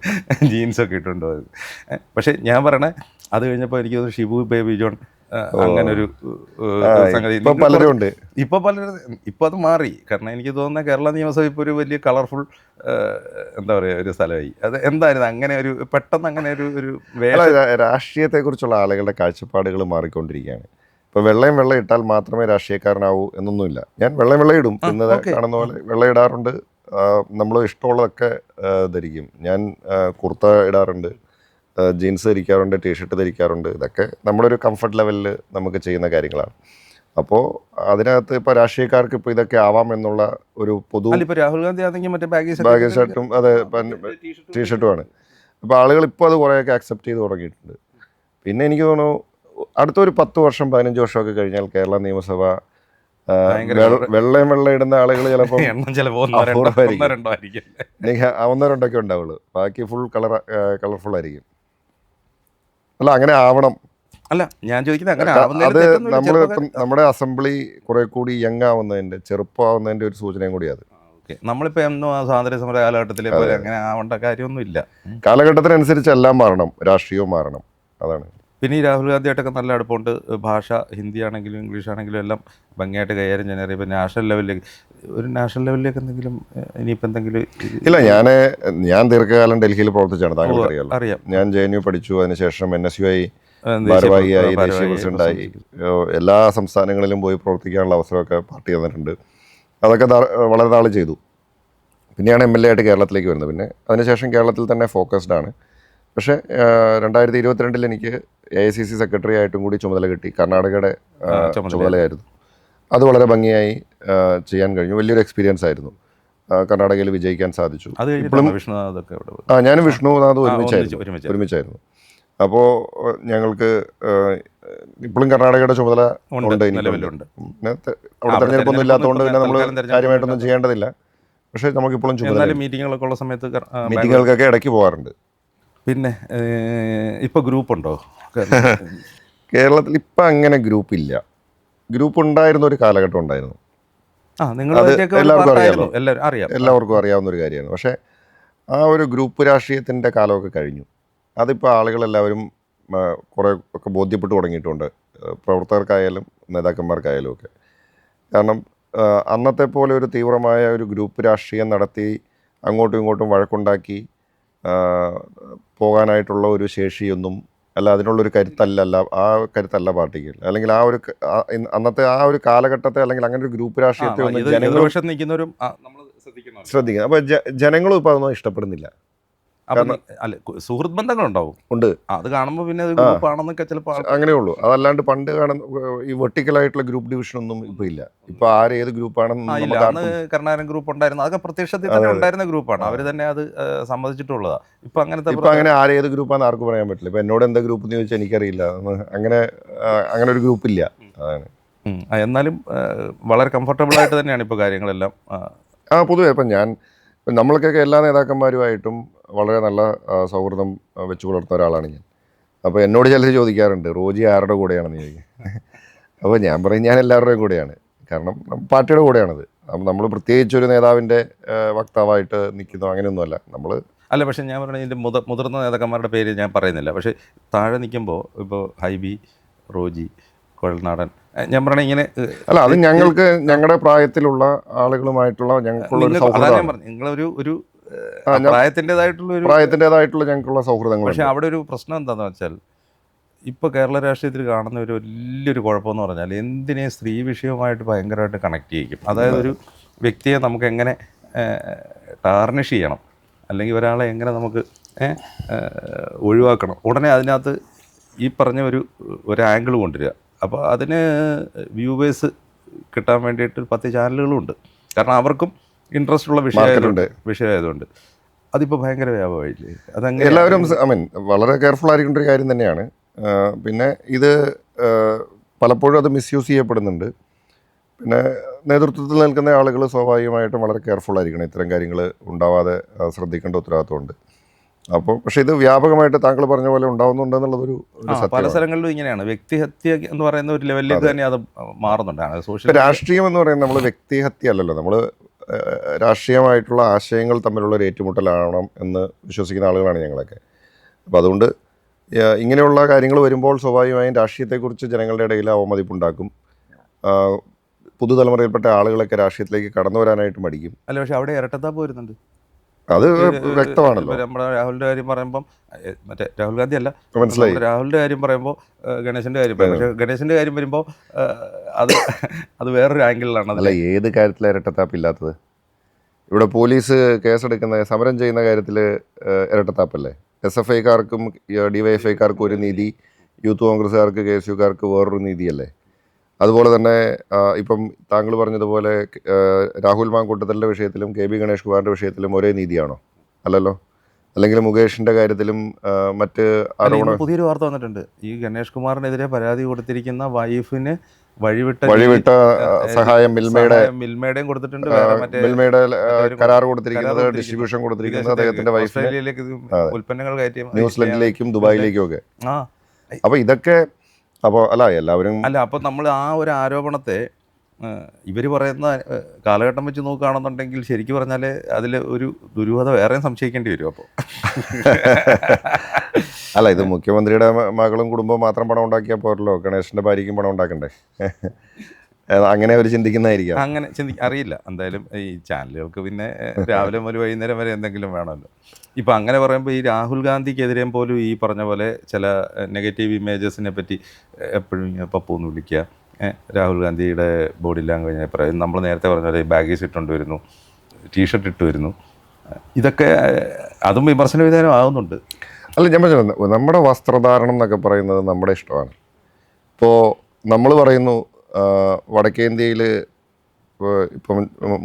ജീൻസൊക്കെ ഇട്ടുകൊണ്ട് പോയത്. പക്ഷേ ഞാൻ പറയണേ അത് കഴിഞ്ഞപ്പോൾ എനിക്ക് തോന്നുന്നു ഷിബു ബേബി ജോൺ അങ്ങനെ ഒരു സംഗതി പലരും ഉണ്ട്. ഇപ്പോൾ അത് മാറി. കാരണം എനിക്ക് തോന്നുന്നത് കേരള നിയമസഭ ഇപ്പോൾ ഒരു വലിയ കളർഫുൾ എന്താ പറയുക ഒരു സ്ഥലമായി. അത് എന്തായിരുന്നു അങ്ങനെ ഒരു പെട്ടെന്ന് അങ്ങനെ ഒരു രാഷ്ട്രീയത്തെക്കുറിച്ചുള്ള ആളുകളുടെ കാഴ്ചപ്പാടുകൾ മാറിക്കൊണ്ടിരിക്കുകയാണ്. ഇപ്പോൾ വെള്ള ഇട്ടാൽ മാത്രമേ രാഷ്ട്രീയക്കാരനാവൂ എന്നൊന്നുമില്ല. ഞാൻ വെള്ള ഇടും, ഇന്ന് കാണുന്ന പോലെ വെള്ള ഇടാറുണ്ട്. നമ്മൾ ഇഷ്ടമുള്ളതൊക്കെ ധരിക്കും. ഞാൻ കുർത്ത ഇടാറുണ്ട്, ജീൻസ് ധരിക്കാറുണ്ട്, ടീഷർട്ട് ധരിക്കാറുണ്ട്. ഇതൊക്കെ നമ്മളൊരു കംഫർട്ട് ലെവലിൽ നമുക്ക് ചെയ്യുന്ന കാര്യങ്ങളാണ്. അപ്പോൾ അതിനകത്ത് ഇപ്പോൾ രാഷ്ട്രീയക്കാർക്ക് ഇപ്പോൾ ഇതൊക്കെ ആവാം എന്നുള്ള ഒരു പൊതു രാഹുൽ ഗാന്ധി ആണെങ്കിൽ മറ്റേ ബാഗി ഷർട്ടും അതെ ടീഷർട്ടുമാണ്. അപ്പോൾ ആളുകൾ ഇപ്പോൾ അത് കുറേയൊക്കെ അക്സെപ്റ്റ് ചെയ്ത് തുടങ്ങിയിട്ടുണ്ട്. പിന്നെ എനിക്ക് തോന്നുന്നു അടുത്തൊരു 10 വർഷം 15 വർഷമൊക്കെ കഴിഞ്ഞാൽ കേരള നിയമസഭ വെള്ള ഇടുന്ന ആളുകൾ ചിലപ്പോൾ 1-2 ഉണ്ടാവുള്ളൂ. ബാക്കി ഫുൾ കളർഫുൾ ആയിരിക്കും. അല്ല, അങ്ങനെ ആവണം. അല്ല, ഞാൻ ചോദിക്കുന്നത് അത് നമ്മളിപ്പം നമ്മുടെ അസംബ്ലി കുറെ കൂടി യങ് ആവുന്നതിൻ്റെ, ചെറുപ്പമാവുന്നതിൻ്റെ ഒരു സൂചനയും കൂടി അത്. നമ്മളിപ്പോൾ എന്നും സ്വാതന്ത്ര്യ സമര കാലഘട്ടത്തിലെ പോലെ അങ്ങനെ ആവേണ്ട കാര്യമൊന്നുമില്ല. കാലഘട്ടത്തിനനുസരിച്ച് എല്ലാം മാറണം, രാഷ്ട്രീയവും മാറണം. അതാണ്. പിന്നെ ഈ രാഹുൽ ഗാന്ധിയായിട്ടൊക്കെ നല്ല അടുപ്പമുണ്ട്. ഭാഷ ഹിന്ദി ആണെങ്കിലും ഇംഗ്ലീഷ് ആണെങ്കിലും എല്ലാം ഭംഗിയായിട്ട് കൈകാര്യം ചെയ്യാൻ അറിയാം. ഇപ്പോൾ നാഷണൽ ലെവലിലേക്ക് എന്തെങ്കിലും ഇനിയിപ്പോൾ എന്തെങ്കിലും ഇല്ല, ഞാൻ ദീർഘകാലം ഡൽഹിയിൽ പ്രവർത്തിച്ചാണ്, താങ്കൾക്ക് അറിയാലോ. അറിയാം. ഞാൻ JNU പഠിച്ചു, അതിനുശേഷം NSUI ദേശീയ ഭാരവാഹിയായി, ദേശീയ ഭാരവാഹിയായി പ്രസിഡന്റായി, എല്ലാ സംസ്ഥാനങ്ങളിലും പോയി പ്രവർത്തിക്കാനുള്ള അവസരമൊക്കെ പാർട്ടി തന്നിട്ടുണ്ട്. അതൊക്കെ വളരെ നാൾ ചെയ്തു. പിന്നെയാണ് MLA ആയിട്ട് കേരളത്തിലേക്ക് വരുന്നത്. പിന്നെ അതിനുശേഷം കേരളത്തിൽ തന്നെ ഫോക്കസ്ഡ് ആണ്. പക്ഷേ 2022 എനിക്ക് AICC സെക്രട്ടറി ആയിട്ടും കൂടി ചുമതല കിട്ടി. കർണാടകയുടെ ചുമതലയായിരുന്നു. അത് വളരെ ഭംഗിയായി ചെയ്യാൻ കഴിഞ്ഞു. വലിയൊരു എക്സ്പീരിയൻസ് ആയിരുന്നു. കർണാടകയിൽ വിജയിക്കാൻ സാധിച്ചു. ഞാനും വിഷ്ണുനാഥും ഒരുമിച്ചായിരുന്നു. അപ്പോൾ ഞങ്ങൾക്ക് ഇപ്പോഴും കർണാടകയുടെ ചുമതല ഉണ്ട്. പിന്നെ അവിടെ തെരഞ്ഞെടുപ്പൊന്നും ഇല്ലാത്തതുകൊണ്ട് പിന്നെ നമ്മൾ കാര്യമായിട്ടൊന്നും ചെയ്യേണ്ടതില്ല. പക്ഷേ നമുക്കിപ്പോഴും ചുമതല, മീറ്റിങ്ങുകളൊക്കെ ഉള്ള സമയത്ത് മീറ്റിങ്ങുകൾക്കൊക്കെ ഇടയ്ക്ക് പോകാറുണ്ട്. പിന്നെ ഇപ്പോൾ ഗ്രൂപ്പുണ്ടോ കേരളത്തിൽ? ഇപ്പം അങ്ങനെ ഗ്രൂപ്പില്ല. ഗ്രൂപ്പ് ഉണ്ടായിരുന്ന ഒരു കാലഘട്ടം ഉണ്ടായിരുന്നു. എല്ലാവർക്കും അറിയാവുന്ന ഒരു കാര്യമാണ്. പക്ഷേ ആ ഒരു ഗ്രൂപ്പ് രാഷ്ട്രീയത്തിൻ്റെ കാലമൊക്കെ കഴിഞ്ഞു. അതിപ്പോൾ ആളുകളെല്ലാവരും കുറേ ഒക്കെ ബോധ്യപ്പെട്ടു തുടങ്ങിയിട്ടുണ്ട്, പ്രവർത്തകർക്കായാലും നേതാക്കന്മാർക്കായാലും ഒക്കെ. കാരണം അന്നത്തെ പോലെ ഒരു തീവ്രമായ ഒരു ഗ്രൂപ്പ് രാഷ്ട്രീയം നടത്തി അങ്ങോട്ടും ഇങ്ങോട്ടും വഴക്കുണ്ടാക്കി പോകാനായിട്ടുള്ള ഒരു ശേഷിയൊന്നും അല്ല, അതിനുള്ളൊരു കരുത്തല്ല പാർട്ടിക്ക്. അല്ലെങ്കിൽ അന്നത്തെ ആ ഒരു കാലഘട്ടത്തെ, അല്ലെങ്കിൽ അങ്ങനെ ഒരു ഗ്രൂപ്പ് രാഷ്ട്രീയത്തെ ഒന്നും ജനങ്ങൾ ശ്രദ്ധിക്കുന്നത്. അപ്പോൾ ജനങ്ങളും ഇപ്പോൾ അതൊന്നും ഇഷ്ടപ്പെടുന്നില്ല. അല്ല, സുഹൃത്ത് ബന്ധങ്ങളുണ്ടാവും, ഉണ്ട്. അത് കാണുമ്പോൾ പിന്നെ അത് ഗ്രൂപ്പാണെന്നൊക്കെ ചിലപ്പോൾ അങ്ങനെയുള്ളൂ. അതല്ലാണ്ട് പണ്ട് കാണുന്ന ഈ വെർട്ടിക്കലായിട്ടുള്ള ഗ്രൂപ്പ് ഡിവിഷൻ ഒന്നും ഇപ്പോൾ ഇല്ല. ഇപ്പോൾ ഏത് ഗ്രൂപ്പാണെന്ന് കർണാടകൻ ഗ്രൂപ്പ് ഉണ്ടായിരുന്നു. അതൊക്കെ പ്രത്യക്ഷത്തിൽ തന്നെ ഉണ്ടായിരുന്ന ഗ്രൂപ്പാണ്. അവർ തന്നെ അത് സമ്മതിച്ചിട്ടുള്ളതാണ്. ഇപ്പം അങ്ങനെ ഏത് ഗ്രൂപ്പാണെന്ന് ആർക്കും പറയാൻ പറ്റില്ല. ഇപ്പം എന്നോട് എന്താ ഗ്രൂപ്പ് എന്ന് ചോദിച്ചാൽ എനിക്കറിയില്ല. അങ്ങനെ ഒരു ഗ്രൂപ്പില്ല. അതാണ്. എന്നാലും വളരെ കംഫർട്ടബിൾ ആയിട്ട് തന്നെയാണ് ഇപ്പോൾ കാര്യങ്ങളെല്ലാം. പൊതുവെ നമ്മൾക്കൊക്കെ എല്ലാ നേതാക്കന്മാരുമായിട്ടും വളരെ നല്ല സൗഹൃദം വെച്ച് പുലർത്തുന്ന ഒരാളാണ് ഞാൻ. അപ്പോൾ എന്നോട് ചിലർ ചോദിക്കാറുണ്ട്, റോജി ആരുടെ കൂടെയാണെന്ന് ചോദിക്കും. അപ്പോൾ ഞാൻ പറയും, ഞാൻ എല്ലാവരുടെയും കൂടെയാണ്. കാരണം പാർട്ടിയുടെ കൂടെയാണത്. അപ്പം നമ്മൾ പ്രത്യേകിച്ചൊരു നേതാവിൻ്റെ വക്താവായിട്ട് നിൽക്കുന്നു അങ്ങനെയൊന്നുമല്ല നമ്മൾ. അല്ല, പക്ഷേ ഞാൻ പറഞ്ഞ ഇതിൻ്റെ മുതിർന്ന നേതാക്കന്മാരുടെ പേര് ഞാൻ പറയുന്നില്ല. പക്ഷേ താഴെ നിൽക്കുമ്പോൾ ഇപ്പോൾ ഹൈബി, റോജി, കുഴൽനാടൻ, ഞാൻ പറഞ്ഞ ഇങ്ങനെ അല്ല, അത് ഞങ്ങളുടെ പ്രായത്തിലുള്ള ആളുകളുമായിട്ടുള്ള ഞങ്ങൾക്കുള്ള സൗഹൃദം. നിങ്ങളൊരു പ്രായത്തിൻ്റെതായിട്ടുള്ള ഞങ്ങൾക്കുള്ള സൗഹൃദങ്ങൾ. പക്ഷേ അവിടെ ഒരു പ്രശ്നം എന്താണെന്ന് വെച്ചാൽ, ഇപ്പോൾ കേരള രാഷ്ട്രീയത്തിൽ കാണുന്ന ഒരു വലിയൊരു കുഴപ്പമെന്ന് പറഞ്ഞാൽ എന്തിനേയും സ്ത്രീ വിഷയവുമായിട്ട് ഭയങ്കരമായിട്ട് കണക്ട് ചെയ്യിക്കും. അതായത് ഒരു വ്യക്തിയെ നമുക്ക് എങ്ങനെ ടാർണിഷ് ചെയ്യണം, അല്ലെങ്കിൽ ഒരാളെ എങ്ങനെ നമുക്ക് ഒഴിവാക്കണം, ഉടനെ അതിനകത്ത് ഈ പറഞ്ഞ ഒരു ആംഗിൾ കൊണ്ടുവരിക. അപ്പോൾ അതിന് വ്യൂവേഴ്സ് കിട്ടാൻ വേണ്ടിയിട്ട് 10 ചാനലുകളുണ്ട്. കാരണം അവർക്കും ഇൻട്രസ്റ്റ് ഉള്ള വിഷയമായതുകൊണ്ട് അതിപ്പോൾ ഭയങ്കര വ്യാപകമായില്ലേ. അതങ്ങനെ എല്ലാവരും വളരെ കെയർഫുൾ ആയിരിക്കേണ്ട ഒരു കാര്യം തന്നെയാണ്. പിന്നെ ഇത് പലപ്പോഴും അത് മിസ്യൂസ് ചെയ്യപ്പെടുന്നുണ്ട്. പിന്നെ നേതൃത്വത്തിൽ നിൽക്കുന്ന ആളുകൾ സ്വാഭാവികമായിട്ടും വളരെ കെയർഫുൾ ആയിരിക്കണം. ഇത്തരം കാര്യങ്ങൾ ഉണ്ടാവാതെ ശ്രദ്ധിക്കേണ്ട ഉത്തരവാദിത്വമുണ്ട്. അപ്പോൾ പക്ഷേ ഇത് വ്യാപകമായിട്ട് താങ്കൾ പറഞ്ഞ പോലെ ഉണ്ടാവുന്നുണ്ടെന്നുള്ളതൊരു പല സ്ഥലങ്ങളിലും ഇങ്ങനെയാണ്. വ്യക്തിഹത്യ എന്ന് പറയുന്ന ഒരു ലെവലിലേക്ക് തന്നെ അത് മാറുന്നുണ്ട്. സോഷ്യൽ രാഷ്ട്രീയം എന്ന് പറയുന്നത് നമ്മൾ വ്യക്തിഹത്യ അല്ലല്ലോ. നമ്മൾ രാഷ്ട്രീയമായിട്ടുള്ള ആശയങ്ങൾ തമ്മിലുള്ള ഒരു ഏറ്റുമുട്ടലാവണം എന്ന് വിശ്വസിക്കുന്ന ആളുകളാണ് ഞങ്ങളൊക്കെ. അപ്പോൾ അതുകൊണ്ട് ഇങ്ങനെയുള്ള കാര്യങ്ങൾ വരുമ്പോൾ സ്വാഭാവികമായും രാഷ്ട്രീയത്തെക്കുറിച്ച് ജനങ്ങളുടെ ഇടയിൽ അവമതിപ്പുണ്ടാക്കും. പുതുതലമുറയിൽപ്പെട്ട ആളുകളൊക്കെ രാഷ്ട്രീയത്തിലേക്ക് കടന്നു വരാനായിട്ട് മടിക്കും. അല്ല, പക്ഷേ അവിടെ ഇരട്ടത്താപ്പ് വരുന്നുണ്ട്. അത് വ്യക്തമാണല്ലോ. നമ്മുടെ രാഹുലിൻ്റെ കാര്യം പറയുമ്പം, മറ്റേ രാഹുൽ ഗാന്ധി അല്ല, മനസ്സിലായി, രാഹുലിൻ്റെ കാര്യം പറയുമ്പോൾ ഗണേശൻ്റെ കാര്യം പറയും. പക്ഷേ ഗണേശൻ്റെ കാര്യം വരുമ്പോൾ അത് വേറൊരു ആംഗിളിലാണ്. അതല്ല, ഏത് കാര്യത്തിലാണ് ഇരട്ടത്താപ്പില്ലാത്തത്? ഇവിടെ പോലീസ് കേസെടുക്കുന്ന, സമരം ചെയ്യുന്ന കാര്യത്തിൽ ഇരട്ടത്താപ്പല്ലേ? SFIക്കാർക്കും DYFIക്കാർക്കും ഒരു നീതി, യൂത്ത് കോൺഗ്രസ്സുകാർക്ക് KSUക്കാർക്ക് വേറൊരു നീതിയല്ലേ? അതുപോലെ തന്നെ ഇപ്പം താങ്കൾ പറഞ്ഞതുപോലെ രാഹുൽ മാങ്കൂട്ടത്തിൻ്റെ വിഷയത്തിലും KB ഗണേഷ് കുമാറിൻ്റെ വിഷയത്തിലും ഒരേ നീതിയാണോ? അല്ലല്ലോ. അല്ലെങ്കിൽ മുകേഷിൻ്റെ കാര്യത്തിലും മറ്റ് പുതിയൊരു വാർത്ത വന്നിട്ടുണ്ട്. ഈ ഗണേഷ് കുമാറിനെതിരെ പരാതി കൊടുത്തിരിക്കുന്ന വൈഫിന് വഴിവിട്ട സഹായം മിൽമയുടെയും കൊടുത്തിട്ടുണ്ട്. മിൽമയുടെ കരാർ കൊടുത്തിരിക്കുന്നത്, ഡിസ്ട്രിബ്യൂഷൻ കൊടുത്തിരിക്കുന്നത് അദ്ദേഹത്തിന്റെ ഓസ്ട്രേലിയയിലേക്ക് ഉൽപ്പന്നങ്ങൾ കയറ്റി ന്യൂസിലൻഡിലേക്കും ദുബായിലേക്കും ഒക്കെ. അപ്പോൾ ഇതൊക്കെ എല്ലാവരും അപ്പോൾ നമ്മൾ ആ ഒരു ആരോപണത്തെ ഇവർ പറയുന്ന കാലഘട്ടം വെച്ച് നോക്കുകയാണെന്നുണ്ടെങ്കിൽ ശരിക്കും പറഞ്ഞാൽ അതിൽ ഒരു ദുരൂഹത വേറെയും സംശയിക്കേണ്ടി വരും. അപ്പോൾ അല്ല, ഇത് മുഖ്യമന്ത്രിയുടെ മകളും കുടുംബവും മാത്രം പണം ഉണ്ടാക്കിയാൽ പോരല്ലോ, ഗണേഷിന്റെ ഭാര്യയ്ക്കും പണം ഉണ്ടാക്കണ്ടേ? അങ്ങനെ അവർ ചിന്തിക്കുന്നതായിരിക്കാം. അങ്ങനെ അറിയില്ല. എന്തായാലും ഈ ചാനലുകൾക്ക് പിന്നെ രാവിലെ മുതൽ വൈകുന്നേരം വരെ എന്തെങ്കിലും വേണമല്ലോ. ഇപ്പം അങ്ങനെ പറയുമ്പോൾ ഈ രാഹുൽ ഗാന്ധിക്കെതിരെയും പോലും ഈ പറഞ്ഞ പോലെ ചില നെഗറ്റീവ് ഇമേജസിനെ പറ്റി എപ്പോഴും ഇങ്ങനെ പപ്പൂന്ന് വിളിക്കുക, രാഹുൽ ഗാന്ധിയുടെ ബോഡി ലാംഗ്വേജ് പറയും, നമ്മൾ നേരത്തെ പറഞ്ഞ പോലെ ബാഗീസ് ഇട്ടുകൊണ്ട് വരുന്നു, ടീഷർട്ട് ഇട്ട് വരുന്നു, ഇതൊക്കെ അതും വിമർശന വിധേയം ആകുന്നുണ്ട്. അല്ല, ഞാൻ പറഞ്ഞത് നമ്മുടെ വസ്ത്രധാരണം എന്നൊക്കെ പറയുന്നത് നമ്മുടെ ഇഷ്ടമാണ്. ഇപ്പോൾ നമ്മൾ പറയുന്നു വടക്കേന്ത്യയിൽ ഇപ്പം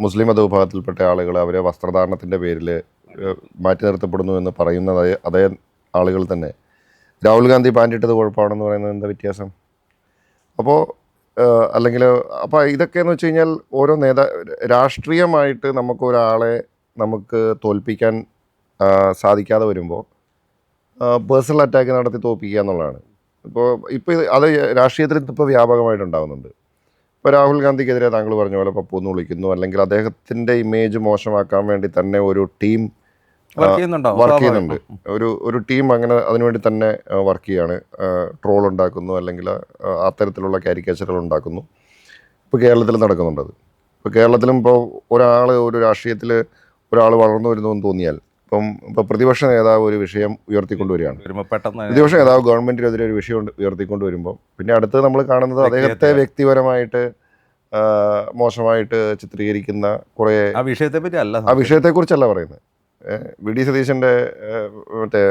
മുസ്ലിം മതവിഭാഗത്തിൽപ്പെട്ട ആളുകൾ അവരെ വസ്ത്രധാരണത്തിൻ്റെ പേരിൽ മാറ്റി നിർത്തപ്പെടുന്നു എന്ന് പറയുന്ന അതേ ആളുകൾ തന്നെ രാഹുൽ ഗാന്ധി പാൻറ് ഇട്ടത് കുഴപ്പമാണെന്ന് പറയുന്നത് എന്താ വ്യത്യാസം? അപ്പോൾ അല്ലെങ്കിൽ അപ്പോൾ ഇതൊക്കെയെന്ന് വെച്ച് കഴിഞ്ഞാൽ ഓരോ രാഷ്ട്രീയമായിട്ട് നമുക്ക് തോൽപ്പിക്കാൻ സാധിക്കാതെ വരുമ്പോൾ പേഴ്സണൽ അറ്റാക്ക് നടത്തി തോൽപ്പിക്കുക എന്നുള്ളതാണ്. ഇപ്പോൾ അത് രാഷ്ട്രീയത്തിൽ ഇപ്പോൾ വ്യാപകമായിട്ടുണ്ടാകുന്നുണ്ട്. ഇപ്പോൾ രാഹുൽ ഗാന്ധിക്കെതിരെ താങ്കൾ പറഞ്ഞ പോലെ പപ്പൂന്ന് വിളിക്കുന്നു, അല്ലെങ്കിൽ അദ്ദേഹത്തിൻ്റെ ഇമേജ് മോശമാക്കാൻ വേണ്ടി തന്നെ ഒരു ടീം വർക്ക് ചെയ്യുന്നുണ്ട്. ഒരു ടീം അങ്ങനെ അതിനുവേണ്ടി തന്നെ വർക്ക് ചെയ്യാണ്. ട്രോൾ ഉണ്ടാക്കുന്നു, അല്ലെങ്കിൽ അത്തരത്തിലുള്ള കാരിക്കേച്ചറുകൾ ഉണ്ടാക്കുന്നു. ഇപ്പോൾ കേരളത്തിൽ നടക്കുന്നുണ്ട് അത്. ഇപ്പോൾ കേരളത്തിലും ഇപ്പോൾ ഒരു രാഷ്ട്രീയത്തിൽ ഒരാൾ വളർന്നു വരുന്നു എന്ന് തോന്നിയാൽ ഇപ്പോൾ പ്രതിപക്ഷ നേതാവ് ഒരു വിഷയം ഉയർത്തിക്കൊണ്ടുവരികയാണ്. പ്രതിപക്ഷ നേതാവ് ഗവൺമെന്റിനെതിരെ ഒരു വിഷയം ഉയർത്തിക്കൊണ്ടുവരുമ്പോൾ പിന്നെ അടുത്ത് നമ്മൾ കാണുന്നത് അദ്ദേഹത്തെ വ്യക്തിപരമായിട്ട് മോശമായിട്ട് ചിത്രീകരിക്കുന്ന കുറേ ആ വിഷയത്തെക്കുറിച്ചല്ല പറയുന്നത്. വി ഡി സതീശന്റെ മറ്റേ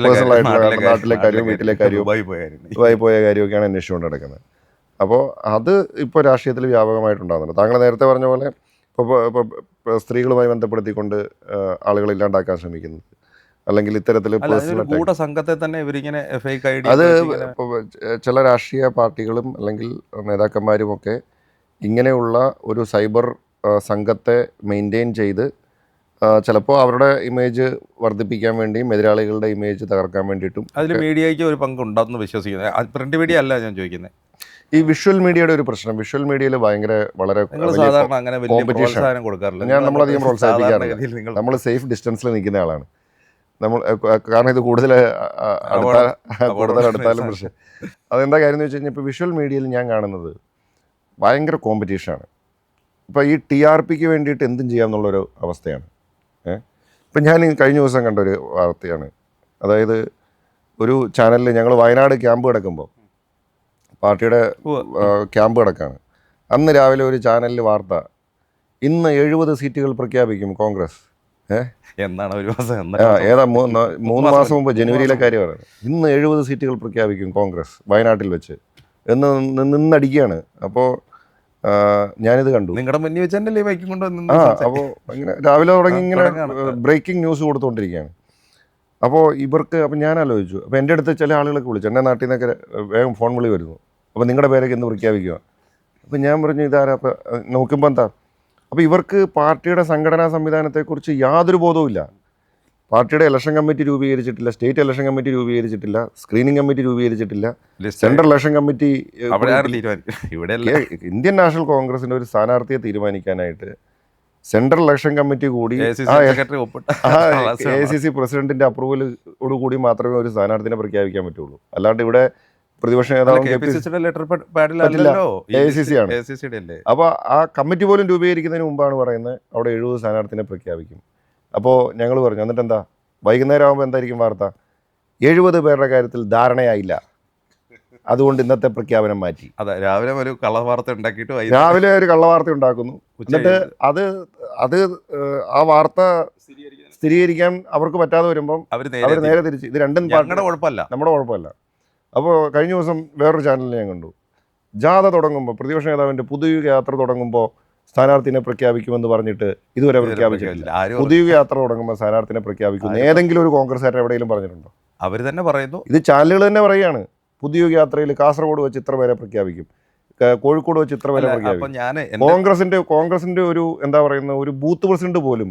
പേഴ്സണലായിട്ടുള്ള നാട്ടിലെ കാര്യവും വീട്ടിലെ കാര്യവും ദുബായി പോയ കാര്യമൊക്കെയാണ് അന്വേഷിച്ചുകൊണ്ട് നടക്കുന്നത്. അപ്പോൾ അത് ഇപ്പോൾ രാഷ്ട്രീയത്തിൽ വ്യാപകമായിട്ടുണ്ടാകുന്നുണ്ട്. താങ്കൾ നേരത്തെ പറഞ്ഞ പോലെ ഇപ്പോൾ സ്ത്രീകളുമായി ബന്ധപ്പെടുത്തിക്കൊണ്ട് ആളുകൾ ഇല്ലാണ്ടാക്കാൻ ശ്രമിക്കുന്നത്, അല്ലെങ്കിൽ ഇത്തരത്തിൽ സംഘത്തെ തന്നെ ഇവരിങ്ങനെ അത് ചില രാഷ്ട്രീയ പാർട്ടികളും അല്ലെങ്കിൽ നേതാക്കന്മാരും ഒക്കെ ഇങ്ങനെയുള്ള ഒരു സൈബർ സംഘത്തെ മെയിൻറ്റെയിൻ ചെയ്ത് ചിലപ്പോൾ അവരുടെ ഇമേജ് വർദ്ധിപ്പിക്കാൻ വേണ്ടിയും എതിരാളികളുടെ ഇമേജ് തകർക്കാൻ വേണ്ടിയിട്ടും അതിൽ മീഡിയയ്ക്ക് ഒരു പങ്കുണ്ടാകുന്നു വിശ്വസിക്കുന്നത്. പ്രിന്റ് മീഡിയ അല്ല ഞാൻ ചോദിക്കുന്നത്. ഈ വിഷ്വൽ മീഡിയയുടെ ഒരു പ്രശ്നം, വിഷ്വൽ മീഡിയയിൽ വളരെ കോമ്പറ്റീഷൻ. നമ്മളധികം പ്രോത്സാഹിപ്പിക്കാറില്ല. നമ്മൾ സേഫ് ഡിസ്റ്റൻസിൽ നിൽക്കുന്ന ആളാണ് കാരണം ഇത് കൂടുതൽ അടുത്താലും പ്രശ്നം. അതെന്താ കാര്യം എന്ന് വെച്ച് കഴിഞ്ഞാൽ ഇപ്പോൾ വിഷ്വൽ മീഡിയയിൽ ഞാൻ കാണുന്നത് ഭയങ്കര കോമ്പറ്റീഷനാണ്. ഇപ്പോൾ ഈ TRPക്ക് വേണ്ടിയിട്ട് എന്തും ചെയ്യാമെന്നുള്ളൊരു അവസ്ഥയാണ്. ഇപ്പം ഞാൻ കഴിഞ്ഞ ദിവസം കണ്ടൊരു വാർത്തയാണ്. അതായത് ഒരു ചാനലിൽ ഞങ്ങൾ വയനാട് ക്യാമ്പ് കിടക്കുമ്പോൾ, പാർട്ടിയുടെ ക്യാമ്പ് കിടക്കാണ്, അന്ന് രാവിലെ ഒരു ചാനലിൽ വാർത്ത, ഇന്ന് 70 സീറ്റുകൾ പ്രഖ്യാപിക്കും കോൺഗ്രസ്. എന്നാണ് ഒരു മാസം ഏതാ 3 മാസം മുമ്പ് ജനുവരിയിലെ കാര്യമാണ്. ഇന്ന് 70 സീറ്റുകൾ പ്രഖ്യാപിക്കും കോൺഗ്രസ് വയനാട്ടിൽ വെച്ച് എന്ന് നിന്നടിക്കുകയാണ്. അപ്പോൾ ഞാനിത് കണ്ടു. നിങ്ങളുടെ മുന്നിൽ വെച്ചല്ലേ ബൈക്കും കൊണ്ടുവന്ന്. അപ്പോൾ ഇങ്ങനെ രാവിലെ തുടങ്ങി ഇങ്ങനെ ബ്രേക്കിംഗ് ന്യൂസ് കൊടുത്തുകൊണ്ടിരിക്കുകയാണ്. അപ്പോൾ അപ്പം ഞാൻ ആലോചിച്ചു. അപ്പോൾ എൻ്റെ അടുത്ത് ചില ആളുകളൊക്കെ വിളിച്ചു, എൻ്റെ നാട്ടിൽ നിന്നൊക്കെ വേഗം ഫോൺ വിളി വരുന്നു. അപ്പോൾ നിങ്ങളുടെ പേരൊക്കെ എന്ന് പ്രഖ്യാപിക്കുക. അപ്പോൾ ഞാൻ പറഞ്ഞു ഇതാരാ? അപ്പോൾ നോക്കുമ്പോൾ എന്താ, അപ്പോൾ ഇവർക്ക് പാർട്ടിയുടെ സംഘടനാ സംവിധാനത്തെക്കുറിച്ച് യാതൊരു ബോധവും ഇല്ല. പാർട്ടിയുടെ ഇലക്ഷൻ കമ്മിറ്റി രൂപീകരിച്ചിട്ടില്ല, സ്റ്റേറ്റ് ഇലക്ഷൻ കമ്മിറ്റി രൂപീകരിച്ചിട്ടില്ല, സ്ക്രീനിങ് കമ്മിറ്റി രൂപീകരിച്ചിട്ടില്ല, central election committee. Indian national കോൺഗ്രസിൻ്റെ ഒരു സ്ഥാനാർത്ഥിയെ തീരുമാനിക്കാനായിട്ട് സെൻട്രൽ ഇലക്ഷൻ കമ്മിറ്റി കൂടി AICC പ്രസിഡന്റിന്റെ അപ്രൂവലോട് കൂടി മാത്രമേ ഒരു സ്ഥാനാർത്ഥിനെ പ്രഖ്യാപിക്കാൻ പറ്റുള്ളൂ. അല്ലാണ്ട് ഇവിടെ പ്രതിപക്ഷ നേതാവ് AICC ആണ്. അപ്പോൾ ആ കമ്മിറ്റി പോലും രൂപീകരിക്കുന്നതിന് മുമ്പാണ് പറയുന്നത് അവിടെ 70 സ്ഥാനാർത്ഥിനെ പ്രഖ്യാപിക്കും. അപ്പോൾ ഞങ്ങൾ പറഞ്ഞു, എന്നിട്ട് എന്താ വൈകുന്നേരം ആകുമ്പോൾ എന്തായിരിക്കും വാർത്ത? 70 പേരുടെ കാര്യത്തിൽ ധാരണയായില്ല, അതുകൊണ്ട് ഇന്നത്തെ പ്രഖ്യാപനം മാറ്റി. അതെ, രാവിലെ ഒരു കള്ളവാർത്ത ഉണ്ടാക്കിയിട്ട് രാവിലെ ഒരു കള്ളവാർത്ത ഉണ്ടാക്കുന്നു. എന്നിട്ട് അത് ആ വാർത്ത സ്ഥിരീകരിക്കാൻ അവർക്ക് പറ്റാതെ വരുമ്പം അവർ നേരെ തിരിച്ച് ഇത് രണ്ടും നമ്മുടെ കുഴപ്പമല്ല. അപ്പോൾ കഴിഞ്ഞ ദിവസം വേറൊരു ചാനലിൽ ഞാൻ കണ്ടു, ജാഥ തുടങ്ങുമ്പോൾ പ്രതിപക്ഷ നേതാവിൻ്റെ പുതുയുഗ യാത്ര തുടങ്ങുമ്പോൾ സ്ഥാനാർത്ഥിനെ പ്രഖ്യാപിക്കുമെന്ന് പറഞ്ഞിട്ട് ഇതുവരെ പ്രഖ്യാപിച്ചിട്ടില്ല. പുതുയുഗ യാത്ര തുടങ്ങുമ്പോൾ സ്ഥാനാർത്ഥിനെ പ്രഖ്യാപിക്കുന്നു ഏതെങ്കിലും ഒരു കോൺഗ്രസ്സുകാരൻ എവിടെയെങ്കിലും പറഞ്ഞിട്ടുണ്ടോ? അവർ തന്നെ പറയുന്നു, ഇത് ചാനലുകൾ തന്നെ പറയുകയാണ്. പുതുയുഗ യാത്രയിൽ കാസർഗോഡ് വെച്ച് ഇത്ര പേരെ പ്രഖ്യാപിക്കും, കോഴിക്കോട് വെച്ച് ഇത്ര പേരെ പ്രഖ്യാപിക്കും. കോൺഗ്രസിന്റെ ഒരു എന്താ പറയുന്ന ഒരു ബൂത്ത് പ്രസിഡന്റ് പോലും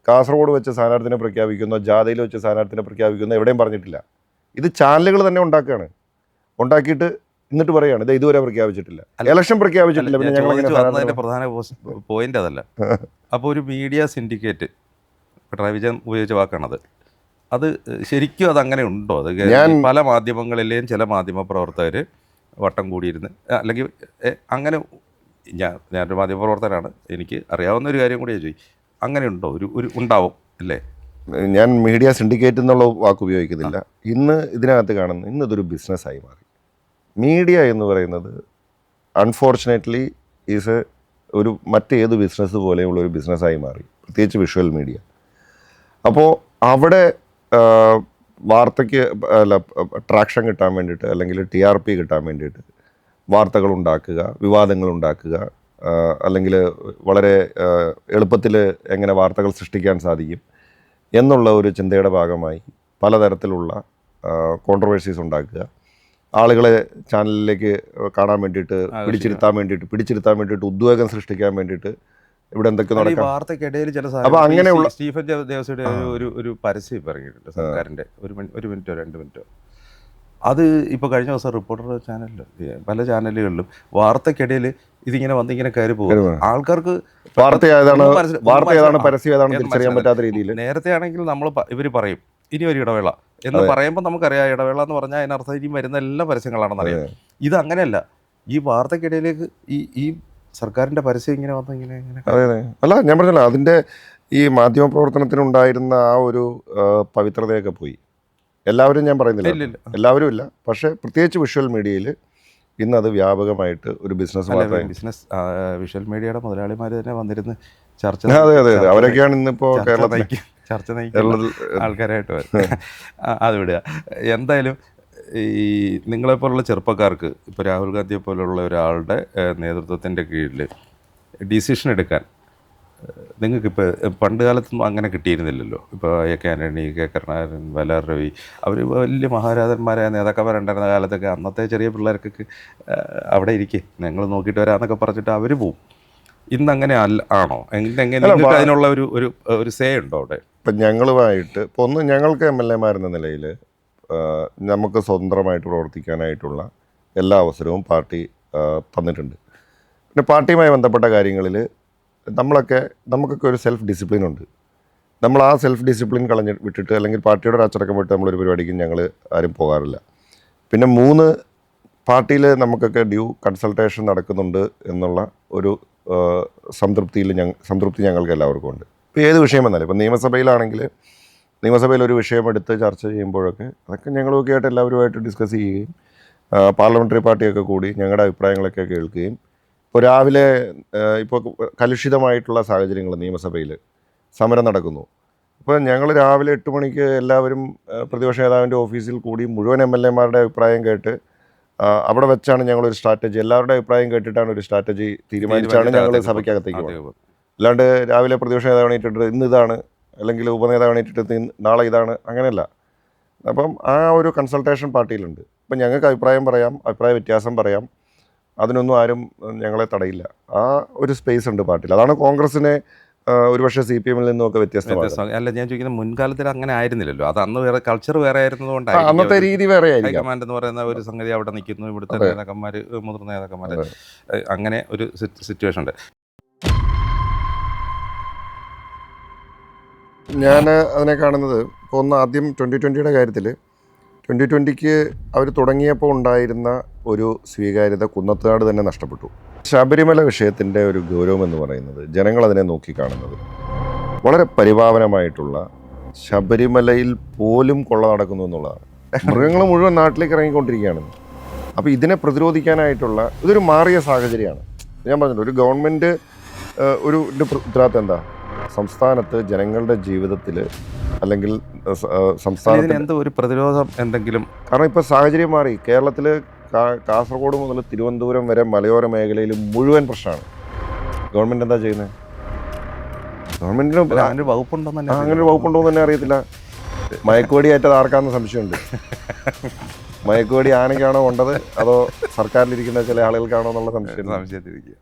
കാസർഗോഡ് വെച്ച് സ്ഥാനാർത്ഥിനെ പ്രഖ്യാപിക്കുന്നോ ജാഥയിൽ വെച്ച് സ്ഥാനാർത്ഥിനെ പ്രഖ്യാപിക്കുന്നോ എവിടെയും പറഞ്ഞിട്ടില്ല. ഇത് ചാനലുകൾ തന്നെ ഉണ്ടാക്കിയിട്ട് എന്നിട്ട് പറയാണ് ഇത് ഇതുവരെ പ്രഖ്യാപിച്ചിട്ടില്ല, ഇലക്ഷൻ പ്രഖ്യാപിച്ചിട്ടില്ല. പിന്നെ ഞങ്ങൾ പ്രധാന പോയിന്റ് അതല്ല. അപ്പോൾ ഒരു മീഡിയ സിൻഡിക്കേറ്റ്, പിണറായി വിജയൻ ഉപയോഗിച്ച വാക്കാണത്, അത് ശരിക്കും അതങ്ങനെ ഉണ്ടോ? അത് പല മാധ്യമങ്ങളിലെയും ചില മാധ്യമ പ്രവർത്തകർ വട്ടം കൂടിയിരുന്ന് അല്ലെങ്കിൽ അങ്ങനെ ഞാനൊരു മാധ്യമ പ്രവർത്തകനാണ്, എനിക്ക് അറിയാവുന്ന ഒരു കാര്യം കൂടി ചോദിക്കും, അങ്ങനെ ഉണ്ടോ? ഒരു ഉണ്ടാവും അല്ലേ? ഞാൻ മീഡിയ സിൻഡിക്കേറ്റ് എന്നുള്ള വാക്ക് ഉപയോഗിക്കുന്നില്ല. ഇന്ന് ഇതിനകത്ത് കാണുന്നു, ഇതൊരു ബിസിനസ്സായി മാറി. മീഡിയ എന്ന് പറയുന്നത് അൺഫോർച്ചുനേറ്റ്ലി ഒരു മറ്റേത് ബിസിനസ് പോലെയുള്ള ഒരു ബിസിനസ്സായി മാറി, പ്രത്യേകിച്ച് വിഷ്വൽ മീഡിയ. അപ്പോൾ അവിടെ വാർത്തയ്ക്ക് ട്രാക്ഷൻ കിട്ടാൻ വേണ്ടിയിട്ട് അല്ലെങ്കിൽ TRP കിട്ടാൻ വേണ്ടിയിട്ട് വാർത്തകൾ ഉണ്ടാക്കുക, വിവാദങ്ങൾ ഉണ്ടാക്കുക, അല്ലെങ്കിൽ വളരെ എളുപ്പത്തിൽ എങ്ങനെ വാർത്തകൾ സൃഷ്ടിക്കാൻ സാധിക്കും എന്നുള്ള ഒരു ചിന്തയുടെ ഭാഗമായി പലതരത്തിലുള്ള കോൺട്രവേഴ്സീസ് ഉണ്ടാക്കുക, ആളുകളെ ചാനലിലേക്ക് കാണാൻ വേണ്ടിയിട്ട് പിടിച്ചിരുത്താൻ വേണ്ടിയിട്ട് ഉദ്വേഗം സൃഷ്ടിക്കാൻ വേണ്ടിയിട്ട് ഇവിടെ എന്തൊക്കെ നടക്കാം. വാർത്തയ്ക്കിടയിൽ ചില അപ്പോൾ അങ്ങനെയുള്ള സ്റ്റീഫൻ ദേവസ്വയുടെ ഒരു പരസ്യം ഇറങ്ങിയിട്ടുണ്ട് സർക്കാരിൻ്റെ, 1 മിനിറ്റോ 2 മിനിറ്റോ. അത് ഇപ്പോൾ കഴിഞ്ഞ ദിവസം റിപ്പോർട്ടർ ചാനലിൽ പല ചാനലുകളിലും വാർത്തയ്ക്കിടയിൽ ഇതിങ്ങനെ വന്ന് ഇങ്ങനെ കയറി പോകും. ആൾക്കാർക്ക് വാർത്ത ഏതാണ് പരസ്യം ഏതാണ് തിരിച്ചറിയാൻ പറ്റാത്ത രീതിയിൽ. നേരത്തെ ആണെങ്കിൽ ഇവർ പറയും ഇനി ഒരു ഇടവേള എന്ന് പറയുമ്പോൾ നമുക്കറിയാം ഇടവേള എന്ന് പറഞ്ഞാൽ അതിനർത്ഥം ഇനി വരുന്ന എല്ലാ പരസ്യങ്ങളാണെന്നറിയാം. ഇത് അങ്ങനെയല്ല, ഈ വാർത്തയ്ക്കിടയിലേക്ക് ഈ സർക്കാരിൻ്റെ പരസ്യം ഇങ്ങനെ വന്ന് ഇങ്ങനെ. അതെ അല്ല, ഞാൻ പറഞ്ഞല്ലോ, അതിൻ്റെ ഈ മാധ്യമപ്രവർത്തനത്തിനുണ്ടായിരുന്ന ആ ഒരു പവിത്രതയൊക്കെ പോയി. എല്ലാവരും ഞാൻ പറയുന്നില്ല, എല്ലാവരും ഇല്ല, പക്ഷേ പ്രത്യേകിച്ച് വിഷ്വൽ മീഡിയയിൽ ഇന്നത് വ്യാപകമായിട്ട് ഒരു ബിസിനസ് വിഷ്വൽ മീഡിയയുടെ മുതലാളിമാർ തന്നെ വന്നിരുന്ന് ചർച്ച. അതെ അവരൊക്കെയാണ് ഇന്നിപ്പോൾ കേരളത്തിൽ ചർച്ച നയിക്കുന്ന ആൾക്കാരായിട്ട് അത് വിടുക. എന്തായാലും ഈ നിങ്ങളെപ്പോലുള്ള ചെറുപ്പക്കാർക്ക് ഇപ്പോൾ രാഹുൽ ഗാന്ധിയെ പോലുള്ള ഒരാളുടെ നേതൃത്വത്തിൻ്റെ കീഴിൽ ഡിസിഷൻ എടുക്കാൻ നിങ്ങൾക്കിപ്പോൾ പണ്ട് കാലത്തൊന്നും അങ്ങനെ കിട്ടിയിരുന്നില്ലല്ലോ. ഇപ്പോൾ AK ആൻ്റണി, K കരുണാകരൻ, വയലാർ രവി, അവർ വലിയ മഹാരാജന്മാരായ നേതാക്കന്മാരുണ്ടായിരുന്ന കാലത്തൊക്കെ അന്നത്തെ ചെറിയ പിള്ളേർക്കൊക്കെ അവിടെ ഇരിക്കും, ഞങ്ങൾ നോക്കിയിട്ട് വരാമെന്നൊക്കെ പറഞ്ഞിട്ട് അവർ പോവും. ഇന്നങ്ങനെ ആണോ? എങ്ങനെ അതിനുള്ള ഒരു സേ ഉണ്ടോ അവിടെ? ഇപ്പം ഞങ്ങളുമായിട്ട് ഇപ്പോൾ ഞങ്ങൾക്ക് MLA മാരെന്ന നിലയിൽ നമുക്ക് സ്വതന്ത്രമായിട്ട് പ്രവർത്തിക്കാനായിട്ടുള്ള എല്ലാ അവസരവും പാർട്ടി തന്നിട്ടുണ്ട്. പിന്നെ പാർട്ടിയുമായി ബന്ധപ്പെട്ട കാര്യങ്ങളിൽ നമുക്കൊക്കെ ഒരു സെൽഫ് ഡിസിപ്ലിൻ ഉണ്ട്. നമ്മൾ ആ സെൽഫ് ഡിസിപ്ലിൻ വിട്ടിട്ട് അല്ലെങ്കിൽ പാർട്ടിയുടെ ഒരു അച്ചടക്കം വിട്ട് നമ്മളൊരു പരിപാടിക്കും ഞങ്ങൾ ആരും പോകാറില്ല. പിന്നെ 3 പാർട്ടിയിൽ നമുക്കൊക്കെ ഡ്യൂ കൺസൾട്ടേഷൻ നടക്കുന്നുണ്ട് എന്നുള്ള ഒരു സംതൃപ്തി ഞങ്ങൾക്ക് എല്ലാവർക്കും ഉണ്ട്. ഇപ്പോൾ ഏത് വിഷയം വന്നാലും, ഇപ്പോൾ നിയമസഭയിൽ ഒരു വിഷയം എടുത്ത് ചർച്ച ചെയ്യുമ്പോഴൊക്കെ അതൊക്കെ ഞങ്ങളൊക്കെ ആയിട്ട് എല്ലാവരുമായിട്ട് ഡിസ്കസ് ചെയ്യുകയും പാർലമെൻ്ററി പാർട്ടിയൊക്കെ കൂടി ഞങ്ങളുടെ അഭിപ്രായങ്ങളൊക്കെ കേൾക്കുകയും. ഇപ്പോൾ രാവിലെ ഇപ്പോൾ കലുഷിതമായിട്ടുള്ള സാഹചര്യങ്ങൾ നിയമസഭയിൽ സമരം നടക്കുന്നു. ഇപ്പോൾ ഞങ്ങൾ രാവിലെ 8 മണിക്ക് എല്ലാവരും പ്രതിപക്ഷ നേതാവിൻ്റെ ഓഫീസിൽ കൂടി മുഴുവൻ MLA മാരുടെ അഭിപ്രായം കേട്ട് അവിടെ വെച്ചാണ് ഞങ്ങളൊരു സ്ട്രാറ്റജി, എല്ലാവരുടെ അഭിപ്രായം കേട്ടിട്ടാണ് ഒരു സ്ട്രാറ്റജി തീരുമാനിച്ചാണ് ഞങ്ങൾ സഭയ്ക്കകത്തേക്ക് പോകുന്നത്. അല്ലാണ്ട് രാവിലെ പ്രതിപക്ഷ നേതാവ് എണീറ്റിട്ട് ഇന്ന് ഇതാണ്, അല്ലെങ്കിൽ ഉപനേതാവ് എണീറ്റിട്ട് നാളെ ഇതാണ്, അങ്ങനെയല്ല. അപ്പം ആ ഒരു കൺസൾട്ടേഷൻ പാർട്ടിയിലുണ്ട്. അപ്പം ഞങ്ങൾക്ക് അഭിപ്രായം പറയാം, അഭിപ്രായ വ്യത്യാസം പറയാം, അതിനൊന്നും ആരും ഞങ്ങളെ തടയില്ല. ആ ഒരു സ്പേസ് ഉണ്ട് പാർട്ടിയിൽ. അതാണ് കോൺഗ്രസിനെ ഒരുപക്ഷെ CPM നിന്നുമൊക്കെ വ്യത്യസ്തമാണ്. അല്ല, ഞാൻ ചോദിക്കുന്നത് മുൻകാലത്തിൽ അങ്ങനെ ആയിരുന്നില്ലല്ലോ. അത് അന്ന് വേറെ കൾച്ചർ വേറെ ആയിരുന്നതുകൊണ്ടാണ്, അന്നത്തെ രീതി വേറെ ആയിരിക്കും. ഹൈക്കമാൻഡ് എന്ന് പറയുന്ന ഒരു സംഗതി അവിടെ നിൽക്കുന്നു, ഇവിടുത്തെ നേതാക്കന്മാർ, മുതിർന്ന നേതാക്കന്മാർ, അങ്ങനെ ഒരു സിറ്റുവേഷൻ ഉണ്ട്. ഞാൻ അതിനെ കാണുന്നത് ഇപ്പോൾ ആദ്യം 2020 കാര്യത്തിൽ 2020 അവർ തുടങ്ങിയപ്പോൾ ഉണ്ടായിരുന്ന ഒരു സ്വീകാര്യത കുന്നത്തുനാട് തന്നെ നഷ്ടപ്പെട്ടു. ശബരിമല വിഷയത്തിൻ്റെ ഒരു ഗൗരവം എന്ന് പറയുന്നത് ജനങ്ങളതിനെ നോക്കിക്കാണുന്നത് വളരെ പരിപാവനമായിട്ടുള്ള, ശബരിമലയിൽ പോലും കൊള്ള നടക്കുന്നു എന്നുള്ളതാണ്. മൃഗങ്ങൾ മുഴുവൻ നാട്ടിലേക്ക് ഇറങ്ങിക്കൊണ്ടിരിക്കുകയാണ്. അപ്പോൾ ഇതിനെ പ്രതിരോധിക്കാനായിട്ടുള്ള ഇതൊരു മാറിയ സാഹചര്യമാണ്. ഞാൻ പറഞ്ഞല്ലോ, ഒരു ഗവൺമെൻറ് ഒരു ഉത്തരവാദിത്തം എന്താ, സംസ്ഥാനത്ത് ജനങ്ങളുടെ ജീവിതത്തിൽ അല്ലെങ്കിൽ സംസ്ഥാനത്തിന് ഒരു പ്രതിരോധം എന്തെങ്കിലും. കാരണം ഇപ്പോൾ സാഹചര്യം മാറി. കേരളത്തിൽ കാസർഗോഡ് മുതൽ തിരുവനന്തപുരം വരെ മലയോര മേഖലയിൽ മുഴുവൻ പ്രശ്നമാണ്. ഗവൺമെൻറ് എന്താ ചെയ്യുന്നത്? ഗവൺമെൻറ്റിന് അങ്ങനെ ഒരു വകുപ്പുണ്ടോ എന്ന് തന്നെ അറിയത്തില്ല. മയക്കുവടി ഏറ്റത് ആർക്കാണെന്ന് സംശയമുണ്ട്. മയക്കുവടി ആനയ്ക്കാണോ കൊണ്ടത് അതോ സർക്കാരിലിരിക്കുന്ന ചില ആളുകൾക്കാണോ എന്നുള്ള സംശയത്തിരിക്കുക.